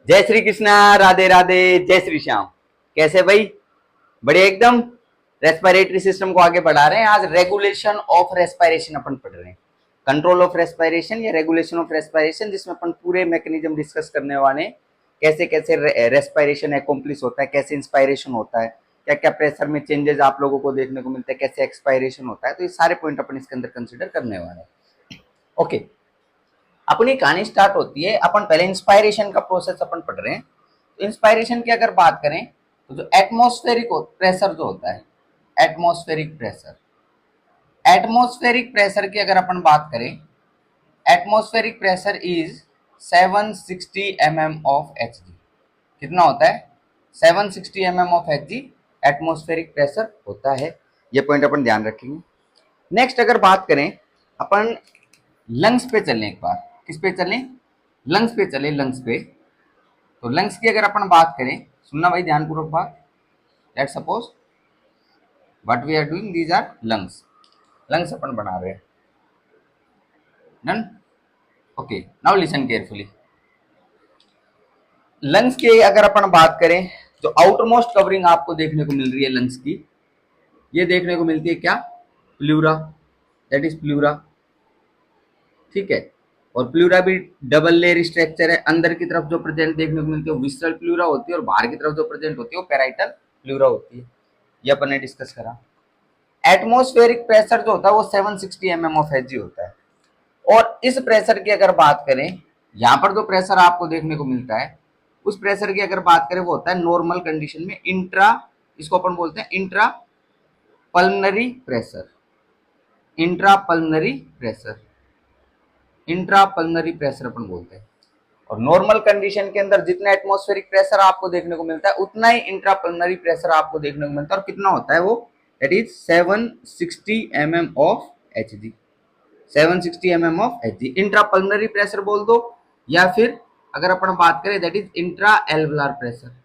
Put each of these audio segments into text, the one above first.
जय श्री कृष्णा, राधे राधे, जय श्री श्याम। कैसे भाई? बढ़िया एकदम। रेस्पिरेटरी सिस्टम को आगे बढ़ा रहे हैं। आज रेगुलेशन ऑफ रेस्पिरेशन अपन पढ़ रहे हैं। कंट्रोल ऑफ रेस्पिरेशन या रेगुलेशन ऑफ रेस्पिरेशन, जिसमें अपन पूरे मैकेनिज्म डिस्कस करने वाले हैं। कैसे कैसे रेस्पिरेशन एकम्प्लिश होता है, कैसे इंस्पायरेशन होता है, क्या क्या प्रेशर में चेंजेस आप लोगों को देखने को मिलता है, कैसे एक्सपायरेशन होता है। तो ये सारे पॉइंट अपन इसके अंदर कंसिडर करने वाले हैं। ओके, अपनी कहानी स्टार्ट होती है। अपन पहले इंस्पायरेशन का प्रोसेस अपन पढ़ रहे हैं। तो इंस्पायरेशन की अगर बात करें तो जो एटमॉस्फेरिक प्रेशर जो होता है, एटमॉस्फेरिक प्रेशर की अगर अपन बात करें, atmospheric pressure is 760 mm of Hg। कितना होता है? 760 mm of Hg atmospheric pressure होता है। ये पॉइंट अपन ध्यान रखेंगे। नेक्स्ट अगर बात करें अपन लंग्स पे चलें, एक बार किस पे चलें? लंग्स पे चले। लंग्स पे तो लंग्स की अगर अपन बात करें, सुनना भाई ध्यानपूर्वक बात। Let's suppose what we are doing, these are lungs. Lungs अपन बना रहे हैं। Done? Okay, now listen carefully. Lungs की अगर अपन बात करें, जो आउटर मोस्ट कवरिंग आपको देखने को मिल रही है लंग्स की, ये देखने को मिलती है क्या? Pleura, that is pleura. ठीक है, और प्लूरा भी डबल लेयर स्ट्रक्चर है। अंदर की तरफ जो प्रेजेंट देखने को मिलती है वो विसरल प्लूरा होती है, और बाहर की तरफ जो प्रेजेंट होती है वो पैराइटल प्लूरा होती है। ये अपन ने डिस्कस करा। एटमॉस्फेरिक प्रेशर जो होता है वो 760 mm ऑफ Hg होता है। और इस प्रेशर की अगर बात करें, यहाँ पर जो प्रेशर आपको देखने को मिलता है, उस प्रेशर की अगर बात करें वो होता है नॉर्मल कंडीशन में इंट्रा, इसको अपन बोलते हैं intra pulmonary pressure. Intra pulmonary pressure, intra pulmonary pressure अपन बोलते हैं। और नॉर्मल कंडीशन के अंदर जितना एटमॉस्फेरिक प्रेशर आपको देखने को मिलता है उतना ही इंट्रा पल्मनरी प्रेशर आपको देखने को मिलता है। और कितना होता है वो? That is 760 mm of Hg। 760 mm of Hg intra pulmonary pressure बोल दो, या फिर अगर अपन बात करें that is intra alveolar pressure.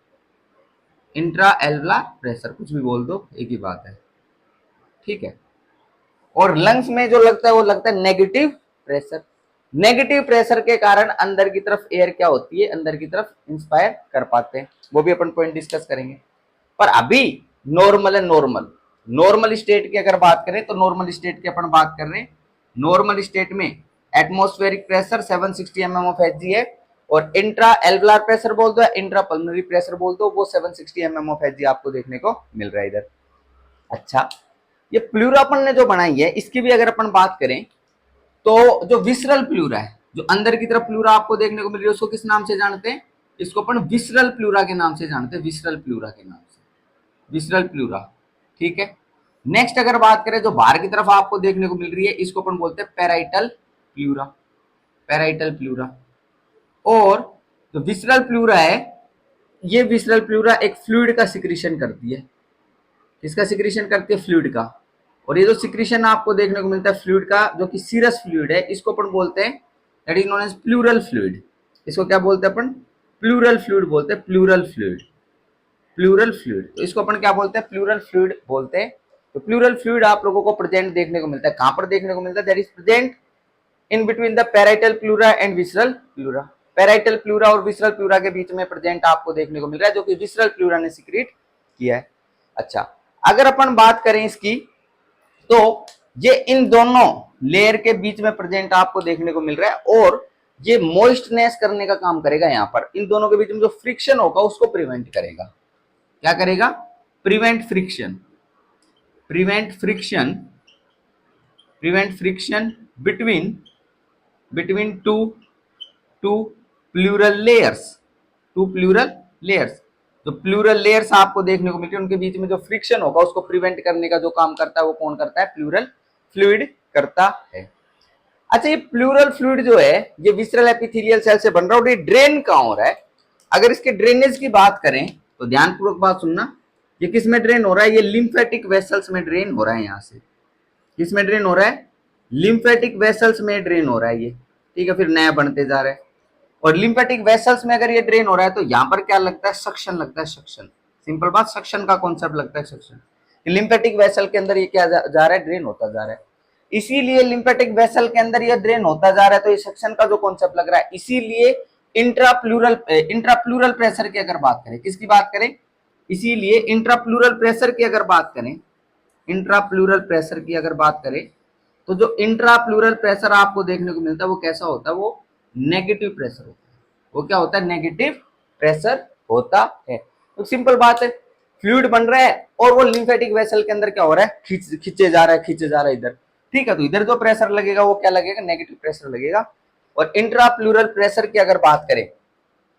Intra alveolar pressure कुछ भी बोल दो, एक ही बात है। ठीक है। और लंग्स में जो लगता है वो लगता है नेगेटिव प्रेशर। नेगेटिव प्रेशर के कारण अंदर की तरफ एयर क्या होती है? अंदर की तरफ इंस्पायर कर पाते हैं। वो भी अपन पॉइंट डिस्कस करेंगे। पर अभी नॉर्मल है। नॉर्मल स्टेट की अगर बात करें तो नॉर्मल स्टेट की अपन बात कर रहे हैं। नॉर्मल स्टेट में atmospheric pressure 760 mm of Hg है, और इंट्रा एल्वुलर प्रेशर बोल दो या इंट्रा पल्मोनरी प्रेशर बोल दो, वो 760 mm ऑफ Hg आपको देखने को मिल रहा है इधर। अच्छा, ये प्लूरा अपन ने जो बनाई है, इसकी भी अगर अपन बात करें तो जो विसरल प्लूरा है, जो अंदर की तरफ प्लूरा आपको देखने को मिल रही है, उसको किस नाम से जानते हैं? इसको अपन विसरल प्लूरा के नाम से जानते हैं। विसरल प्लूरा के नाम से, विसरल प्लूरा। ठीक है। नेक्स्ट अगर बात करें जो बाहर की तरफ आपको देखने को मिल रही है, इसको अपन बोलते हैं पैराइटल प्लूरा। Parietal pleura. और जो विसरल प्लूरा है, ये विसरल प्लूरा एक फ्लूइड का सिक्रीशन करती है। किसका सिक्रीशन करती है? फ्लूइड का। और ये जो सिक्रीशन आपको देखने को मिलता है फ्लूइड का, जो कि सीरस फ्लूइड है, इसको अपन बोलते हैं that is known as pleural fluid. इसको क्या बोलते हैं अपन? प्लूरल फ्लूइड बोलते हैं। Pleural fluid, pleural fluid. तो इसको अपन क्या बोलते हैं? प्लूरल फ्लूइड बोलते हैं। तो प्लूरल फ्लूइड आप लोगों को प्रेजेंट देखने को मिलता है। कहां पर देखने को मिलता है? That is present in between the parietal pleura and visceral pleura. Parietal pleura और विसरल प्लूरा के बीच में प्रेजेंट आपको देखने को मिल रहा है, जो कि विसरल प्लूरा ने सिक्रीट किया है। अच्छा, अगर अपन बात करें इसकी, तो ये इन दोनों लेयर के बीच में प्रेजेंट आपको देखने को मिल रहा है, और ये मॉइस्टनेस करने का काम करेगा। यहां पर इन दोनों के बीच में जो फ्रिक्शन होगा उसको प्रिवेंट करेगा। क्या करेगा? Prevent friction. Prevent friction, prevent friction between two pleural layers. Two pleural layers, जो प्लूरल लेयर्स आपको देखने को मिलती है उनके बीच में जो फ्रिक्शन होगा उसको प्रिवेंट करने का जो काम करता है वो कौन करता है? प्लूरल फ्लूइड करता है। अच्छा, ये प्लूरल फ्लूइड जो है ये विसरल एपिथेलियल सेल से बन रहा है, और ये ड्रेन कहां हो रहा है? अगर इसके ड्रेनेज की बात करें तो ध्यानपूर्वक बात सुनना। ये किस में ड्रेन हो रहा है? ये लिम्फेटिक वेसल्स में ड्रेन हो रहा है। यहां से किस में ड्रेन हो रहा है? लिम्फेटिक वेसल्स में ड्रेन हो रहा है ये। ठीक है, फिर नया बनते जा रहा है। और लिम्फेटिक वेसल्स में अगर ये ड्रेन हो रहा है तो यहाँ पर क्या लगता है? सक्शन लगता है। सक्शन, सिंपल बात, सक्शन का कॉन्सेप्ट लगता है। सक्शन, लिम्फेटिक वेसल के अंदर ये क्या जा रहा है? ड्रेन होता जा रहा है। इसीलिए लिम्फेटिक वेसल के अंदर ये ड्रेन होता जा रहा है, तो ये सक्शन का जो कॉन्सेप्ट लग रहा है। इसीलिए इंट्राप्लूरल प्रेशर की अगर बात करें, किसकी बात करें, इसीलिए इंट्राप्लूरल प्रेशर की अगर बात करें, इंट्राप्लूरल प्रेशर की अगर बात करें तो जो इंट्राप्लूरल प्रेशर आपको देखने को मिलता है वो कैसा होता है, वो नेगेटिव प्रेशर होता है। वो क्या होता है, नेगेटिव प्रेशर होता है। तो सिंपल बात है, फ्लूइड बन रहा है और वो लिम्फेटिक वेसल के अंदर क्या हो रहा है, खींचे जा रहा है, खींचे जा रहा है इधर, ठीक है। तो इधर जो प्रेशर लगेगा वो क्या लगेगा, नेगेटिव प्रेशर लगेगा। और इंट्राप्लूरल प्रेशर की अगर बात करें,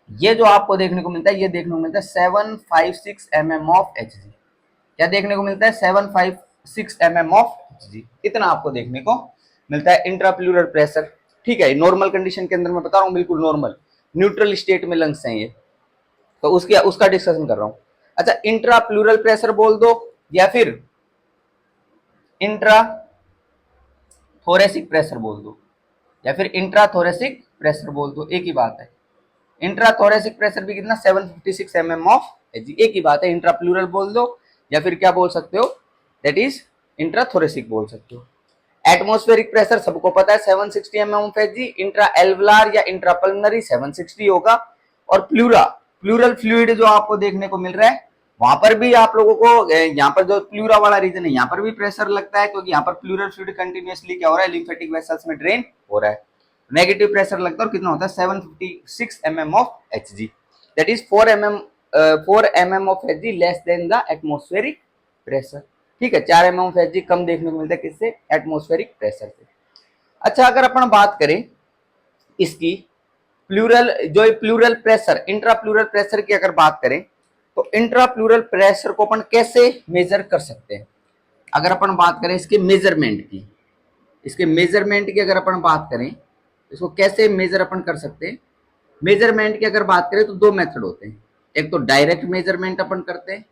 ये जो आपको देखने को मिलता है, ये देखने को मिलता है 756 mm ऑफ Hg। क्या देखने को मिलता है, 756 mm ऑफ Hg, इतना आपको देखने को मिलता है इंट्राप्लूरल प्रेशर, ठीक है। नॉर्मल कंडीशन के अंदर मैं बता रहा हूँ, बिल्कुल नॉर्मल न्यूट्रल स्टेट में लंग्स हैं ये, तो उसका डिस्कशन कर रहा हूँ। अच्छा, इंट्राप्लूरल प्रेशर बोल दो या फिर इंट्रा थोरेसिक प्रेशर बोल दो या फिर इंट्राथोरेसिक प्रेशर बोल दो, एक ही बात है। इंट्राथोरेसिक प्रेशर भी कितना, 756 mm ऑफ Hg, एक ही बात है। इंट्राप्लूरल बोल दो या फिर क्या बोल सकते हो, दैट इज इंट्राथोरेसिक बोल सकते हो। एटमॉस्फेरिक प्रेशर सबको पता है 760 mm of Hg। Intra alveolar या इंट्रापल्मोनरी 760 होगा। और प्लूरल फ्लूइड जो आपको देखने को मिल रहा है, वहां पर भी आप लोगों को, यहाँ पर जो प्लूरा वाला रीजन है, यहाँ पर भी प्रेशर लगता है, क्योंकि यहाँ पर प्लूरल फ्लूइड कंटिन्यूअसली क्या हो रहा है, लिम्फेटिक वेसल्स में ड्रेन हो रहा है। नेगेटिव प्रेशर लगता है और कितना होता है, 756 mm of Hg, that is 4 mm of Hg less than the atmospheric pressure, ठीक है। 4 mm ऑफ Hg कम देखने को मिलता है किससे, एटमॉस्फेरिक प्रेशर से। अच्छा, अगर अपन बात करें इसकी प्लूरल प्रेशर, इंट्राप्लूरल प्रेशर की अगर बात करें, तो इंट्राप्लूरल प्रेशर को अपन कैसे मेजर कर सकते हैं। अगर अपन बात करें इसके मेजरमेंट की अगर अपन बात करें, इसको कैसे मेजर अपन कर सकते हैं। मेजरमेंट की अगर बात करें तो दो मेथड होते हैं, एक तो डायरेक्ट मेजरमेंट अपन करते हैं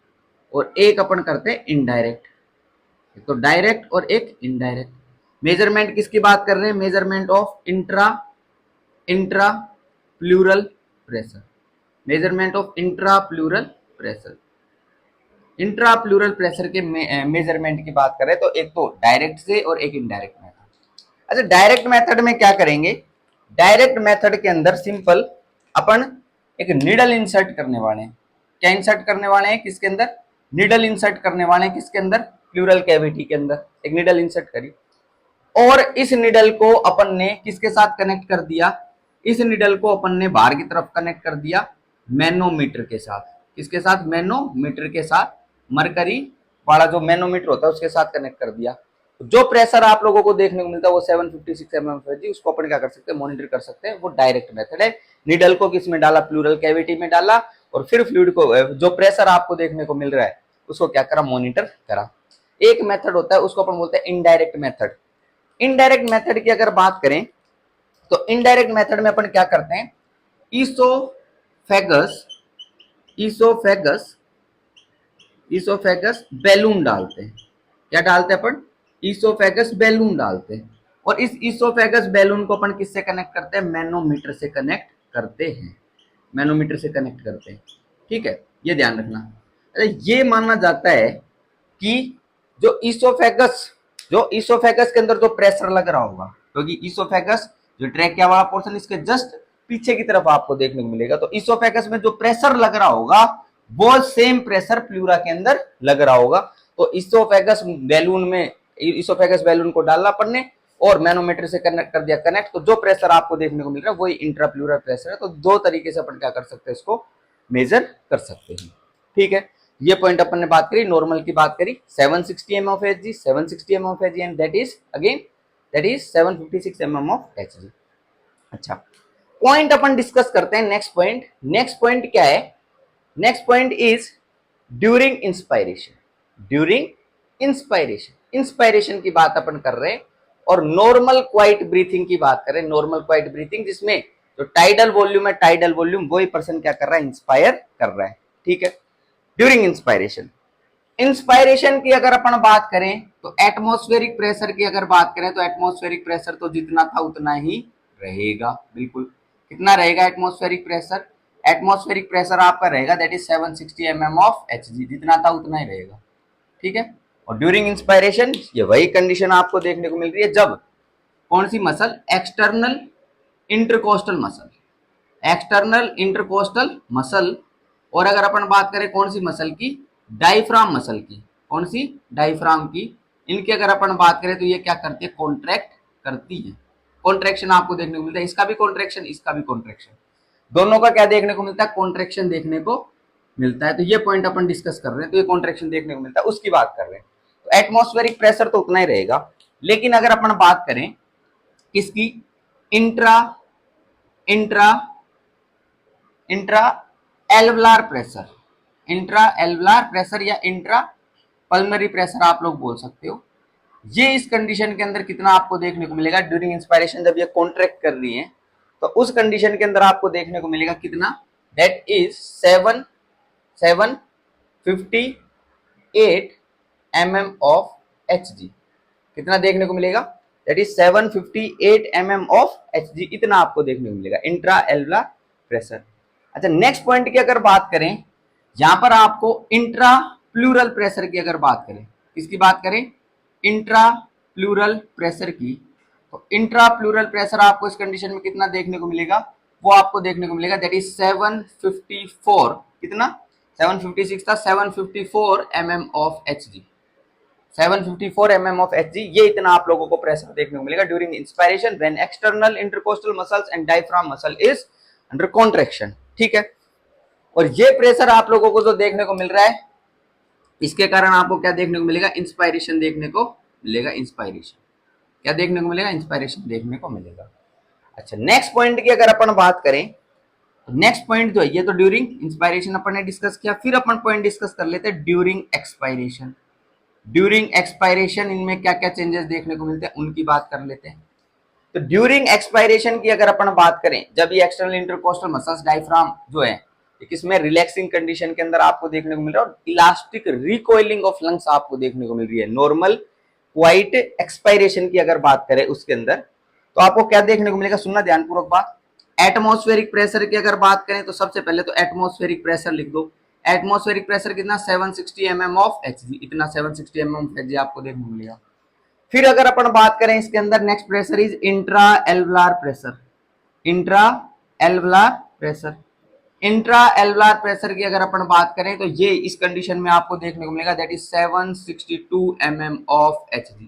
और एक अपन करते हैं इनडायरेक्ट। एक तो डायरेक्ट और एक इनडायरेक्ट। मेजरमेंट किसकी बात कर रहे हैं, measurement of intrapleural pressure, measurement of intrapleural pressure. Intrapleural pressure के मेजरमेंट की बात करें तो एक तो डायरेक्ट से और एक इनडायरेक्ट मेथड। अच्छा, डायरेक्ट मेथड में क्या करेंगे, डायरेक्ट मेथड के अंदर सिंपल अपन एक निडल इंसर्ट करने वाले हैं। क्या इंसर्ट करने वाले हैं, किसके अंदर, निडल इंसर्ट करने वाले हैं, किसके अंदर, प्लूरल कैविटी के अंदर एक निडल इंसर्ट करी। और इस निडल को अपन ने किसके साथ कनेक्ट कर दिया, इस निडल को अपन ने बाहर की तरफ कनेक्ट कर दिया मैनोमीटर के साथ। किसके साथ, मैनोमीटर के साथ, मरकरी वाला जो मैनोमीटर होता है उसके साथ कनेक्ट कर दिया। जो प्रेशर आप लोगों को देखने को मिलता है वो 756 mm Hg, उसको अपन क्या कर सकते हैं, मॉनिटर कर सकते हैं। वो डायरेक्ट मेथड है। निडल को किसमें डाला, प्लूरल कैविटी में डाला, और फिर फ्लूइड को, जो प्रेशर आपको देखने को मिल रहा है उसको क्या करा, मॉनिटर करा। एक मेथड होता है उसको अपन बोलते हैं इनडायरेक्ट मेथड। इनडायरेक्ट मेथड की अगर बात करें तो इनडायरेक्ट मेथड में अपन क्या करते हैं, ईसोफेगस बैलून डालते हैं। क्या डालते हैं अपन, ईसोफेगस बैलून डालते हैं। और इस ईसोफेगस बैलून को अपन किससे कनेक्ट करते हैं, मैनोमीटर से कनेक्ट करते हैं, मैनोमीटर से कनेक्ट करते हैं, ठीक है। ये ध्यान रखना। अरे ये माना जाता है कि जो ईसोफेगस के अंदर जो प्रेशर लग रहा होगा, क्योंकि ईसोफेगस जो ट्रैकिया वाला पोर्शन इसके जस्ट पीछे की तरफ आपको देखने को मिलेगा, तो ईसोफेगस में जो प्रेशर लग रहा होगा वो सेम प्रेशर प्लूरा के अंदर लग रहा होगा। तो ईसोफेगस बैलून को डाला अपन ने और मैनोमीटर से कनेक्ट कर दिया कनेक्ट, तो जो प्रेशर आपको देखने को मिल रहा है वही इंट्राप्लूरल प्रेशर है। तो दो तरीके से अपन क्या कर सकते हैं, इसको मेजर कर सकते हैं, ठीक है। ये पॉइंट अपन ने बात करी, नॉर्मल की बात करी, 760 mm of Hg, 760 mm of Hg and that is 756 mm of Hg। अच्छा, पॉइंट अपन डिस्कस करते हैं। नेक्स्ट पॉइंट क्या है, next point is during inspiration की बात अपन कर रहे हैं और नॉर्मल क्वाइट ब्रीथिंग की बात करें। नॉर्मल क्वाइट ब्रीथिंग जिसमें जो टाइडल वॉल्यूम है, टाइडल वॉल्यूम वही पर्सन क्या कर रहा है, इंस्पायर कर रहा है, ठीक है। ड्यूरिंग इंस्पायरेशन की अगर अपन बात करें तो एटमॉस्फेरिक प्रेशर की अगर बात करें तो एटमॉस्फेरिक प्रेशर तो जितना था उतना ही रहेगा, बिल्कुल। कितना रहेगा एटमॉस्फेरिक प्रेशर, एटमॉस्फेरिक प्रेशर आपका रहेगा that is 760 mm of Hg, जितना था उतना ही रहेगा, ठीक है। और ड्यूरिंग इंस्पायरेशन ये वही कंडीशन आपको देखने को मिल रही है जब कौन सी muscle, external intercostal muscle, external intercostal muscle, और अगर अपन बात करें कौन सी मसल की, डायफ्राम मसल की, कौन सी, डायफ्राम की, इनकी अगर अपन बात करें तो ये क्या करती है, कॉन्ट्रैक्ट करती है। कॉन्ट्रैक्शन आपको देखने को मिलता है, इसका भी कॉन्ट्रैक्शन, इसका भी कॉन्ट्रैक्शन, दोनों का क्या देखने को मिलता है, कॉन्ट्रैक्शन देखने को मिलता है। तो ये पॉइंट अपन डिस्कस कर रहे हैं, तो ये कॉन्ट्रैक्शन देखने को मिलता है, उसकी बात कर रहे हैं। तो एटमॉस्फेरिक प्रेशर तो उतना ही रहेगा, लेकिन अगर अपन बात करें किसकी, intra intra intra alveolar pressure, intra alveolar pressure या इंट्रा पल्मरी प्रेशर आप लोग बोल सकते हो, ये इस कंडीशन के अंदर कितना आपको देखने को मिलेगा ड्यूरिंग इंस्पायरेशन, जब ये कॉन्ट्रैक्ट कर रही है तो उस कंडीशन के अंदर आपको देखने को मिलेगा कितना, that is 758 mm of Hg, कितना देखने को मिलेगा, that is 758 mm of Hg, इतना आपको देखने को मिलेगा इंट्रा एल्वुलार प्रेशर। अच्छा, नेक्स्ट पॉइंट की अगर बात करें, यहां पर आपको इंट्रा प्लूरल प्रेशर की अगर बात करें, किसकी बात करें, इंट्रा प्लूरल प्रेशर की, तो इंट्रा प्लूरल प्रेशर आपको इस कंडीशन में कितना देखने को मिलेगा, वो आपको देखने को मिलेगा दैट इज 754, कितना, 756 था, 754 mm of Hg, 754 mm of Hg, ये इतना आप लोगों को प्रेशर देखने को मिलेगा during inspiration when external intercostal muscles and diaphragm muscle is under contraction. ठीक है, और ये प्रेशर आप लोगों को जो देखने को मिल रहा है, इसके कारण आपको क्या देखने को मिलेगा, इंस्पायरेशन देखने को मिलेगा, इंस्पायरेशन क्या देखने को मिलेगा, इंस्पायरेशन देखने को मिलेगा। अच्छा, नेक्स्ट पॉइंट की अगर अपन बात करें, तो नेक्स्ट पॉइंट जो है, ये तो ड्यूरिंग इंस्पायरेशन अपन ने डिस्कस किया, फिर अपन पॉइंट डिस्कस कर लेते हैं ड्यूरिंग एक्सपायरेशन। ड्यूरिंग एक्सपायरेशन इनमें क्या क्या चेंजेस देखने को मिलते हैं उनकी बात कर लेते हैं। तो ड्यूरिंग एक्सपायरेशन की अगर अपन बात करें, जब ये एक्सटर्नल इंटरकोस्टल मसल्स डायफ्राम जो है, किसमें, रिलैक्सिंग कंडीशन के अंदर आपको देखने को मिल रहा है, और इलास्टिक रिकॉइलिंग ऑफ लंग्स आपको देखने को मिल रही है। नॉर्मल क्वाइट एक्सपायरेशन की अगर बात करें उसके अंदर, तो आपको क्या देखने को मिलेगा, सुनना ध्यानपूर्वक बात। एटमॉस्फेरिक प्रेशर की अगर बात करें तो सबसे पहले तो एटमॉस्फेरिक प्रेशर लिख दो, एटमॉस्फेरिक प्रेशर कितना, 760 mm ऑफ Hg, इतना 760 mm ऑफ Hg आपको देखने को मिलेगा। फिर अगर अपन बात करें इसके अंदर, next pressure is intra alveolar pressure, intra alveolar pressure, intra alveolar pressure की अगर अपन बात करें तो ये इस कंडीशन में आपको देखने को मिलेगा that is 762 mm of Hg,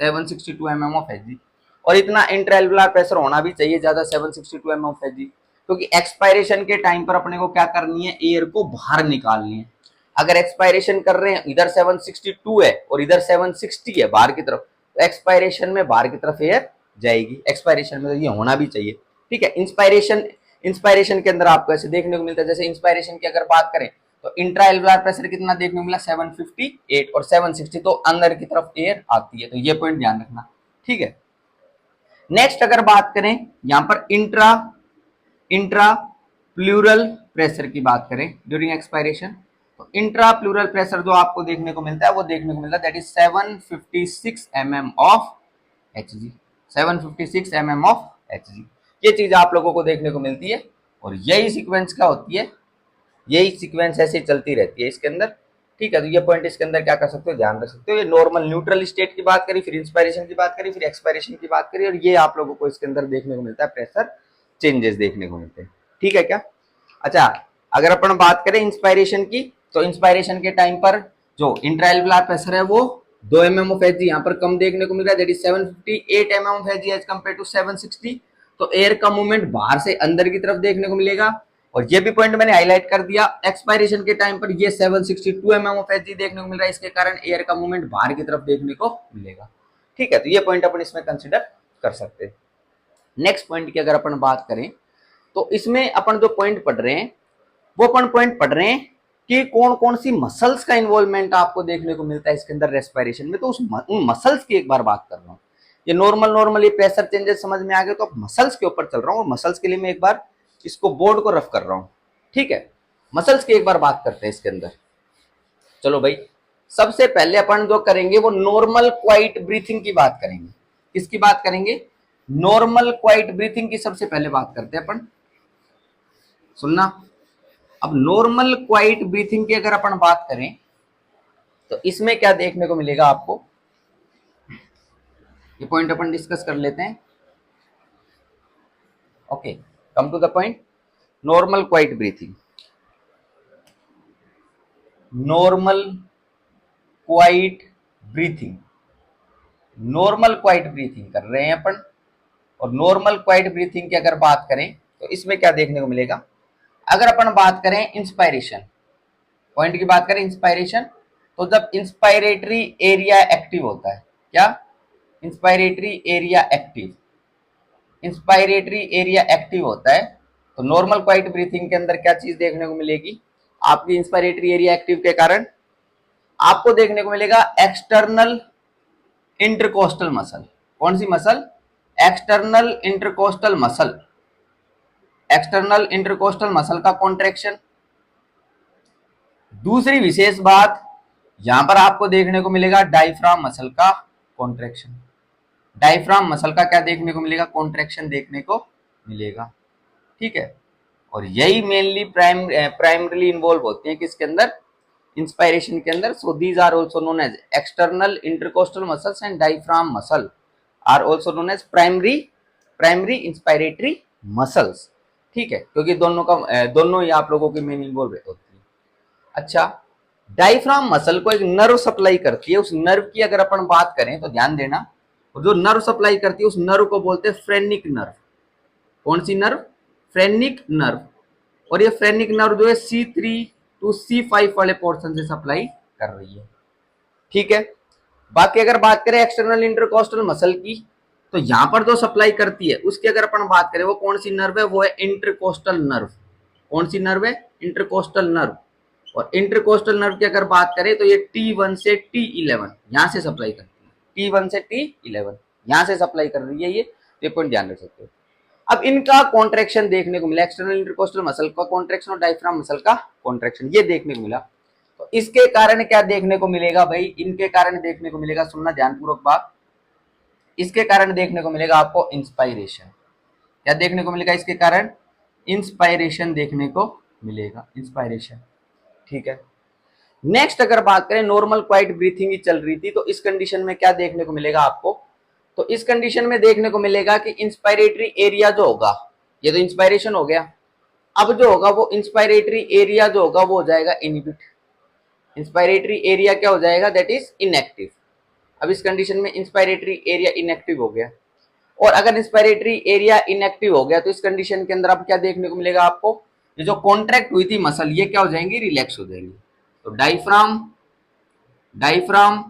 762 mm of Hg, और इतना इंट्रा एल्वुलार प्रेशर होना भी चाहिए ज्यादा, 762 mm ऑफ Hg, क्योंकि एक्सपायरेशन के टाइम पर अपने को क्या करनी है, एयर को बाहर निकालनी है। अगर एक्सपायरेशन कर रहे हैं, इधर 762 है और इधर 760 है बाहर की तरफ, तो एक्सपायरेशन में बाहर की तरफ एयर जाएगी, एक्सपायरेशन में तो ये होना भी चाहिए। ठीक है, इंस्पायरेशन के अंदर आपको ऐसे देखने को मिलता है, जैसे इंस्पायरेशन की अगर बात करें तो इंट्रा एल्वुलार प्रेशर कितना देखने को मिला, 758, और 760 तो अंदर की तरफ एयर आती है, तो ये पॉइंट ध्यान रखना। ठीक है, नेक्स्ट अगर बात करें यहां पर इंट्रा प्लूरल प्रेशर की बात करें ड्यूरिंग एक्सपायरेशन, तो इंट्रा प्लूरल प्रेशर जो आपको देखने को मिलता है, वो देखने को मिलता है that is 756 mm of Hg, 756 mm of Hg, ये चीज आप लोगों को देखने को मिलती है। और यही सीक्वेंस क्या होती है, यही सीक्वेंस ऐसे चलती रहती है इसके अंदर। ठीक है, तो ये पॉइंट इसके अंदर क्या कर सकते हो, ध्यान रख सकते हो। ये नॉर्मल न्यूट्रल स्टेट की बात करी, फिर इंस्पायरेशन की बात करी, फिर एक्सपायरेशन की बात करी, और ये आप लोगों को इसके अंदर देखने को मिलता है, प्रेशर चेंजेस देखने को मिलते हैं। ठीक है क्या। अच्छा, अगर अपन बात करें इंस्पायरेशन की, तो इंस्पायरेशन के टाइम पर जो इंट्राएल्वुलार प्रेशर है वो 2 mm ऑफ Hg यहाँ पर कम देखने को मिल रहा है, that is 758 mm of Hg as compared to 760, तो एयर का मूवमेंट बाहर से अंदर की तरफ देखने को मिलेगा। और ये भी पॉइंट मैंने हाईलाइट कर दिया, एक्सपायरेशन के टाइम पर ये 762 mm ऑफ Hg देखने को मिल रहा है, इसके कारण एयर का मूवमेंट बाहर की तरफ देखने को मिलेगा। ठीक है, तो ये पॉइंट अपन इसमें कंसिडर कर सकते हैं। नेक्स्ट पॉइंट की अगर अपन बात करें, तो इसमें अपन जो पॉइंट पढ़ रहे हैं, वो अपन पॉइंट पढ़ रहे हैं कि कौन कौन सी मसल्स का इन्वॉल्वमेंट आपको देखने को मिलता है इसके अंदर रेस्पिरेशन में, तो उन मसल्स की एक बार बात कर रहा हूँ। ये नॉर्मल ये प्रेशर चेंजेस समझ में आ गए, तो अब मसल्स के ऊपर चल रहा हूँ, और मसल्स के लिए मैं एक बार इसको बोर्ड को रफ कर रहा हूँ। ठीक है, मसल्स की एक बार बात करते हैं इसके अंदर। चलो भाई, सबसे पहले अपन जो करेंगे वो नॉर्मल क्वाइट ब्रीथिंग की बात करेंगे। किसकी बात करेंगे, नॉर्मल क्वाइट ब्रीथिंग की सबसे पहले बात करते हैं अपन, सुनना। अब नॉर्मल क्वाइट ब्रीथिंग की अगर अपन बात करें, तो इसमें क्या देखने को मिलेगा आपको, ये पॉइंट अपन डिस्कस कर लेते हैं। Okay, come to the point. Normal quiet breathing, normal quiet breathing, normal quiet breathing कर रहे हैं अपन। और नॉर्मल क्वाइट ब्रीथिंग की अगर बात करें तो इसमें क्या देखने को मिलेगा, अगर अपन बात करें इंस्पायरेशन पॉइंट की बात करें, इंस्पायरेशन, तो जब इंस्पायरेटरी एरिया एक्टिव होता है, क्या, inspiratory area active, inspiratory area active होता है, तो नॉर्मल क्वाइट ब्रीथिंग के अंदर क्या चीज देखने को मिलेगी, आपकी इंस्पायरेटरी एरिया एक्टिव के कारण आपको देखने को मिलेगा एक्सटर्नल इंटरकोस्टल मसल। कौन सी muscle, external intercostal muscle, external intercostal muscle का कॉन्ट्रैक्शन। दूसरी विशेष बात, यहां पर आपको देखने को मिलेगा डायफ्राम मसल का कॉन्ट्रैक्शन। डायफ्राम मसल का क्या देखने को मिलेगा, कॉन्ट्रैक्शन देखने को मिलेगा, ठीक है। और यही मेनली प्राइमरीली इन्वॉल्व होती है किसके अंदर, इंस्पायरेशन के अंदर। So these are also known as external intercostal muscles and diaphragm muscle are also known as primary inspiratory muscles, ठीक है, क्योंकि दोनों ही आप लोगों की मेन इन्वॉल्व होती है। अच्छा, डायफ्राम मसल को एक नर्व सप्लाई करती है, उस नर्व की अगर अपन बात करें तो ध्यान देना, जो नर्व सप्लाई करती है उस नर्व को बोलते हैं फ्रेनिक नर्व। कौन सी नर्व, फ्रेनिक नर्व। और ये फ्रेनिक नर्व जो है C3 टू C5 वाले पोर्शन से सप्लाई कर रही है, ठीक है। बाकी अगर बात करें एक्सटर्नल इंटरकोस्टल मसल की, तो यहां पर जो सप्लाई करती है उसकी अगर अपन बात करें वो कौन सी नर्व है, वो है इंटरकोस्टल नर्व। कौन सी नर्व है, इंटरकोस्टल नर्व। और इंटरकोस्टल नर्व की अगर बात करें तो ये T1 से T11 यहां से सप्लाई करती है, T1 से T11 यहां से सप्लाई कर रही है ये पॉइंट ध्यान रख सकते हो। अब इनका कॉन्ट्रैक्शन देखने को मिला, एक्सटर्नल इंटरकोस्टल मसल का कॉन्ट्रैक्शन और डायफ्राम मसल का कॉन्ट्रैक्शन ये देखने को मिला। तो इसके कारण क्या देखने को मिलेगा भाई, इनके कारण देखने को मिलेगा, सुनना ध्यानपूर्वक बात, इसके कारण देखने को मिलेगा आपको इंस्पायरेशन। क्या देखने को मिलेगा इसके कारण, इंस्पायरेशन देखने को मिलेगा, इंस्पायरेशन, ठीक है। नेक्स्ट अगर बात करें, नॉर्मल क्वाइट ब्रीथिंग ही चल रही थी, तो इस कंडीशन में क्या देखने को मिलेगा आपको, तो इस कंडीशन में देखने को मिलेगा कि इंस्पायरेटरी एरिया जो होगा, ये तो इंस्पायरेशन हो गया, अब जो होगा वो इंस्पायरेटरी एरिया जो होगा वो हो जाएगा इनहिबिट। इंस्पायरेटरी एरिया क्या हो जाएगा, दैट इज इनएक्टिव। अब इस कंडीशन में इंस्पायरेटरी एरिया इनएक्टिव हो गया, और अगर इंस्पायरेटरी एरिया इनएक्टिव हो गया तो इस कंडीशन के अंदर अब क्या देखने को मिलेगा आपको, ये जो कॉन्ट्रैक्ट हुई थी मसल ये क्या हो जाएंगी, रिलैक्स हो जाएंगी। तो diaphragm diaphragm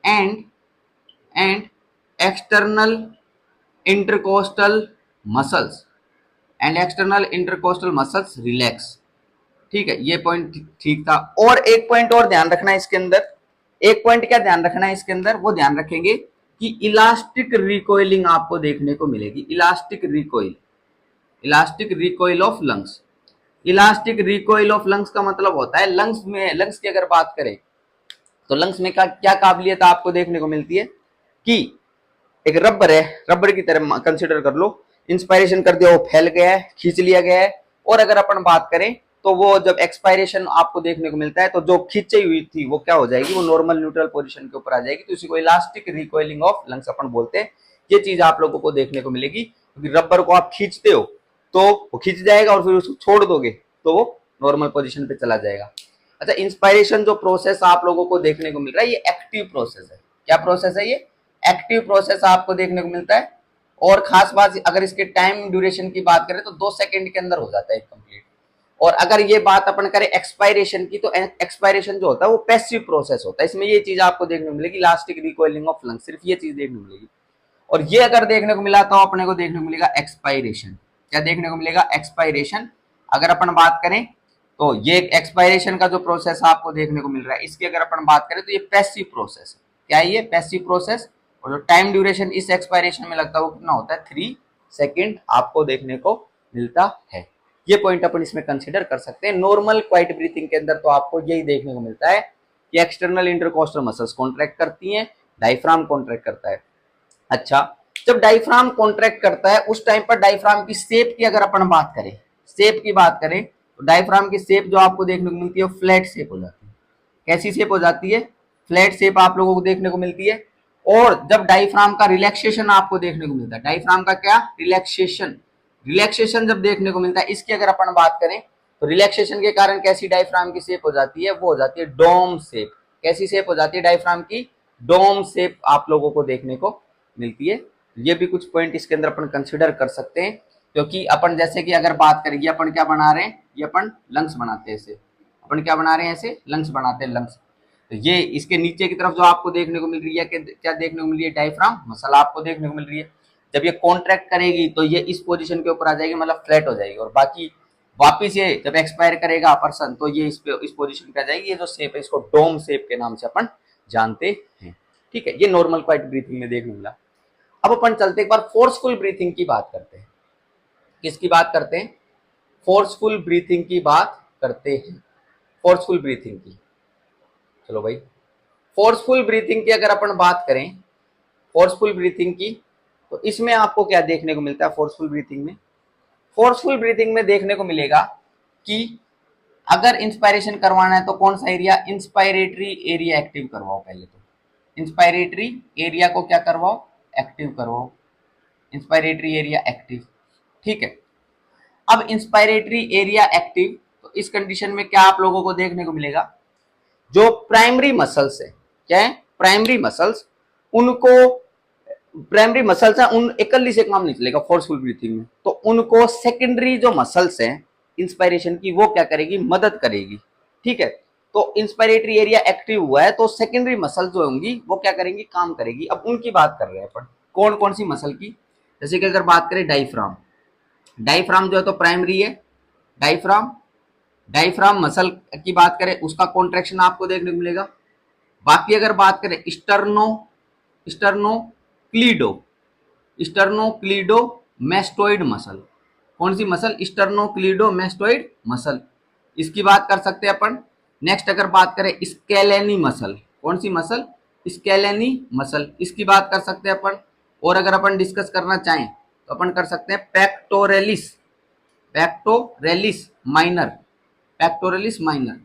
and external intercostal muscles and external intercostal muscles relax, ठीक है, ये पॉइंट ठीक था। और एक पॉइंट और ध्यान रखना है इसके अंदर, एक पॉइंट क्या ध्यान रखना है इसके अंदर, वो ध्यान रखेंगे कि इलास्टिक रिकॉइलिंग आपको देखने को मिलेगी, elastic recoil, elastic recoil of lungs. Elastic recoil of lungs का मतलब होता है, लंग्स की अगर बात करें तो लंग्स में क्या काबिलियत आपको देखने को मिलती है कि एक रबर है, रबर की तरह कंसिडर कर लो, इंस्पायरेशन कर दिया वो फैल गया है, खींच लिया गया है, और अगर अपन बात करें तो वो जब एक्सपायरेशन आपको देखने को मिलता है तो जो खींची हुई थी वो क्या हो जाएगी, वो नॉर्मल न्यूट्रल पोजीशन के ऊपर आ जाएगी, तो इसी को इलास्टिक रिकॉइलिंग ऑफ लंग्स अपन बोलते हैं। ये चीज आप लोगों को देखने को मिलेगी, क्योंकि रबर को आप खींचते हो तो वो खींच जाएगा और फिर उसको छोड़ दोगे तो वो नॉर्मल पोजीशन पे चला जाएगा। अच्छा, इंस्पायरेशन जो प्रोसेस आप लोगों को देखने को मिल रहा है ये एक्टिव प्रोसेस है। क्या प्रोसेस है ये, एक्टिव प्रोसेस आपको देखने को मिलता है। और खास बात अगर इसके टाइम ड्यूरेशन की बात करें तो 2 सेकंड के अंदर हो जाता है कंप्लीट। और अगर ये बात अपन करें एक्सपायरेशन की, तो एक्सपायरेशन जो होता है वो पैसिव प्रोसेस होता है, इसमें ये चीज आपको देखने को मिलेगी, इलास्टिक रिकॉइलिंग ऑफ लंग्स, सिर्फ ये चीज देखने को मिलेगी। और ये अगर देखने को मिला तो अपने को देखने को मिलेगा एक्सपायरेशन। क्या देखने को मिलेगा, एक्सपायरेशन। अगर अपन बात करें तो ये एक्सपायरेशन का जो प्रोसेस आपको देखने को मिल रहा है, इसकी अगर अपन बात करें तो ये पैसिव प्रोसेस है। क्या है ये, पैसिव प्रोसेस। और जो टाइम ड्यूरेशन इस एक्सपायरेशन में लगता है वो कितना होता है, 3 सेकेंड आपको देखने को मिलता है। ये पॉइंट अपन इसमें कंसिडर कर सकते हैं। नॉर्मल क्वाइट ब्रीथिंग के अंदर तो आपको यही देखने को मिलता है कि एक्सटर्नल इंटरकोस्टल मसल्स कॉन्ट्रैक्ट करती हैं, डायफ्राम कॉन्ट्रैक्ट करता है। अच्छा, जब डायफ्राम कॉन्ट्रैक्ट करता है उस टाइम पर डायफ्राम की शेप की अगर अपन बात करें, शेप की बात करें तो डायफ्राम की शेप जो आपको देखने को मिलती है फ्लैट शेप हो जाती है। कैसी शेप हो जाती है, फ्लैट शेप आप लोगों को देखने को मिलती है। और जब डायफ्राम का रिलैक्सेशन आपको देखने को मिलता है, डायफ्राम का क्या, रिलैक्सेशन, रिलैक्सेशन जब देखने को मिलता है, इसकी अगर अपन बात करें तो रिलैक्सेशन के कारण कैसी डायफ्राम की शेप हो जाती है, वो हो जाती है डोम शेप। कैसी शेप हो जाती है डायफ्राम की, डोम शेप आप लोगों को देखने को मिलती है। ये भी कुछ पॉइंट इसके अंदर अपन कंसिडर कर सकते हैं, क्योंकि अपन जैसे कि अगर बात करेंगे, अपन क्या बना रहे हैं, ये अपन लंग्स बनाते हैं, ऐसे अपन क्या बना रहे हैं, ऐसे लंग्स बनाते हैं, लंग्स। तो ये इसके नीचे की तरफ जो आपको देखने को मिल रही है, क्या देखने को मिल रही है, डायफ्राम मसल आपको देखने को मिल रही है। जब ये कॉन्ट्रैक्ट करेगी तो ये इस पोजीशन के ऊपर आ जाएगी, मतलब फ्लैट हो जाएगी, और बाकी वापिस ये जब एक्सपायर करेगा पर्सन तो ये इस पोजीशन पे आ जाएगी। ये जो शेप है इसको डोम शेप के नाम से अपन जानते हैं। ठीक है, ये नॉर्मल क्वाइट ब्रीथिंग में देखने मिला। अब अपन चलते एक बार फोर्सफुल ब्रीथिंग की बात करते हैं। किसकी बात करते हैं, फोर्सफुल ब्रीथिंग की बात करते हैं, फोर्सफुल ब्रीथिंग की। चलो भाई, फोर्सफुल ब्रीथिंग की अगर अपन बात करें, फोर्सफुल ब्रीथिंग की, तो इसमें आपको क्या देखने को मिलता है, फोर्सफुल ब्रीथिंग में, फोर्सफुल ब्रीथिंग में देखने को मिलेगा कि अगर इंस्पायरेशन करवाना है तो कौन सा एरिया, इंस्पायरेटरी एरिया एक्टिव करवाओ। पहले तो इंस्पायरेटरी एरिया को क्या करवाओ, एक्टिव करवाओ, इंस्पायरेटरी एरिया एक्टिव। ठीक है, अब इंस्पायरेटरी एरिया एक्टिव, तो इस कंडीशन में क्या आप लोगों को देखने को मिलेगा, जो प्राइमरी मसल्स है, क्या है, प्राइमरी मसल्स, उनको, प्राइमरी मसल्स है, उन एकली से काम नहीं चलेगा फोर्सफुल ब्रीथिंग में, तो उनको सेकेंडरी जो मसल्स हैं इंस्पायरेशन की, वो क्या करेगी, मदद करेगी। ठीक है, तो इंस्पायरेटरी एरिया एक्टिव हुआ है तो सेकेंडरी मसल जो होंगी वो क्या करेंगी, काम करेगी। अब उनकी बात कर रहे हैं अपन, कौन कौन सी मसल की, जैसे कि अगर बात करें डायफ्राम, डायफ्राम जो है तो प्राइमरी है, डायफ्राम, डायफ्राम मसल की बात करें उसका कॉन्ट्रैक्शन आपको देखने को मिलेगा। बाकी अगर बात करें sterno, sterno cleido, sterno cleido mastoid muscle, कौन सी muscle, sterno cleido mastoid muscle, इसकी बात कर सकते हैं अपन। नेक्स्ट अगर बात करें स्केलेनी मसल, कौन सी मसल, स्केलेनी मसल, इसकी बात कर सकते हैं अपन। और अगर अपन डिस्कस करना चाहें तो अपन कर सकते हैं pectoralis, pectoralis minor, pectoralis minor.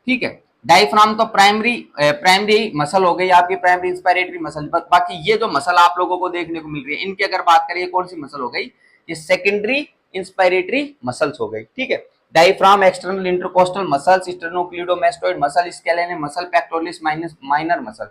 ठीक है, डायफ्राम तो प्राइमरी प्राइमरी मसल हो गई आपकी, प्राइमरी इंस्पायरेटरी मसल। बाकी ये जो मसल आप लोगों को देखने को मिल रही है, इनकी अगर बात करें कौन सी मसल हो गई, ये सेकेंडरी इंस्पायरेटरी मसल्स हो गई। ठीक है, diaphragm, external intercostal muscles, sternocleidomastoid muscle, scalene muscle, pectoralis minor muscle,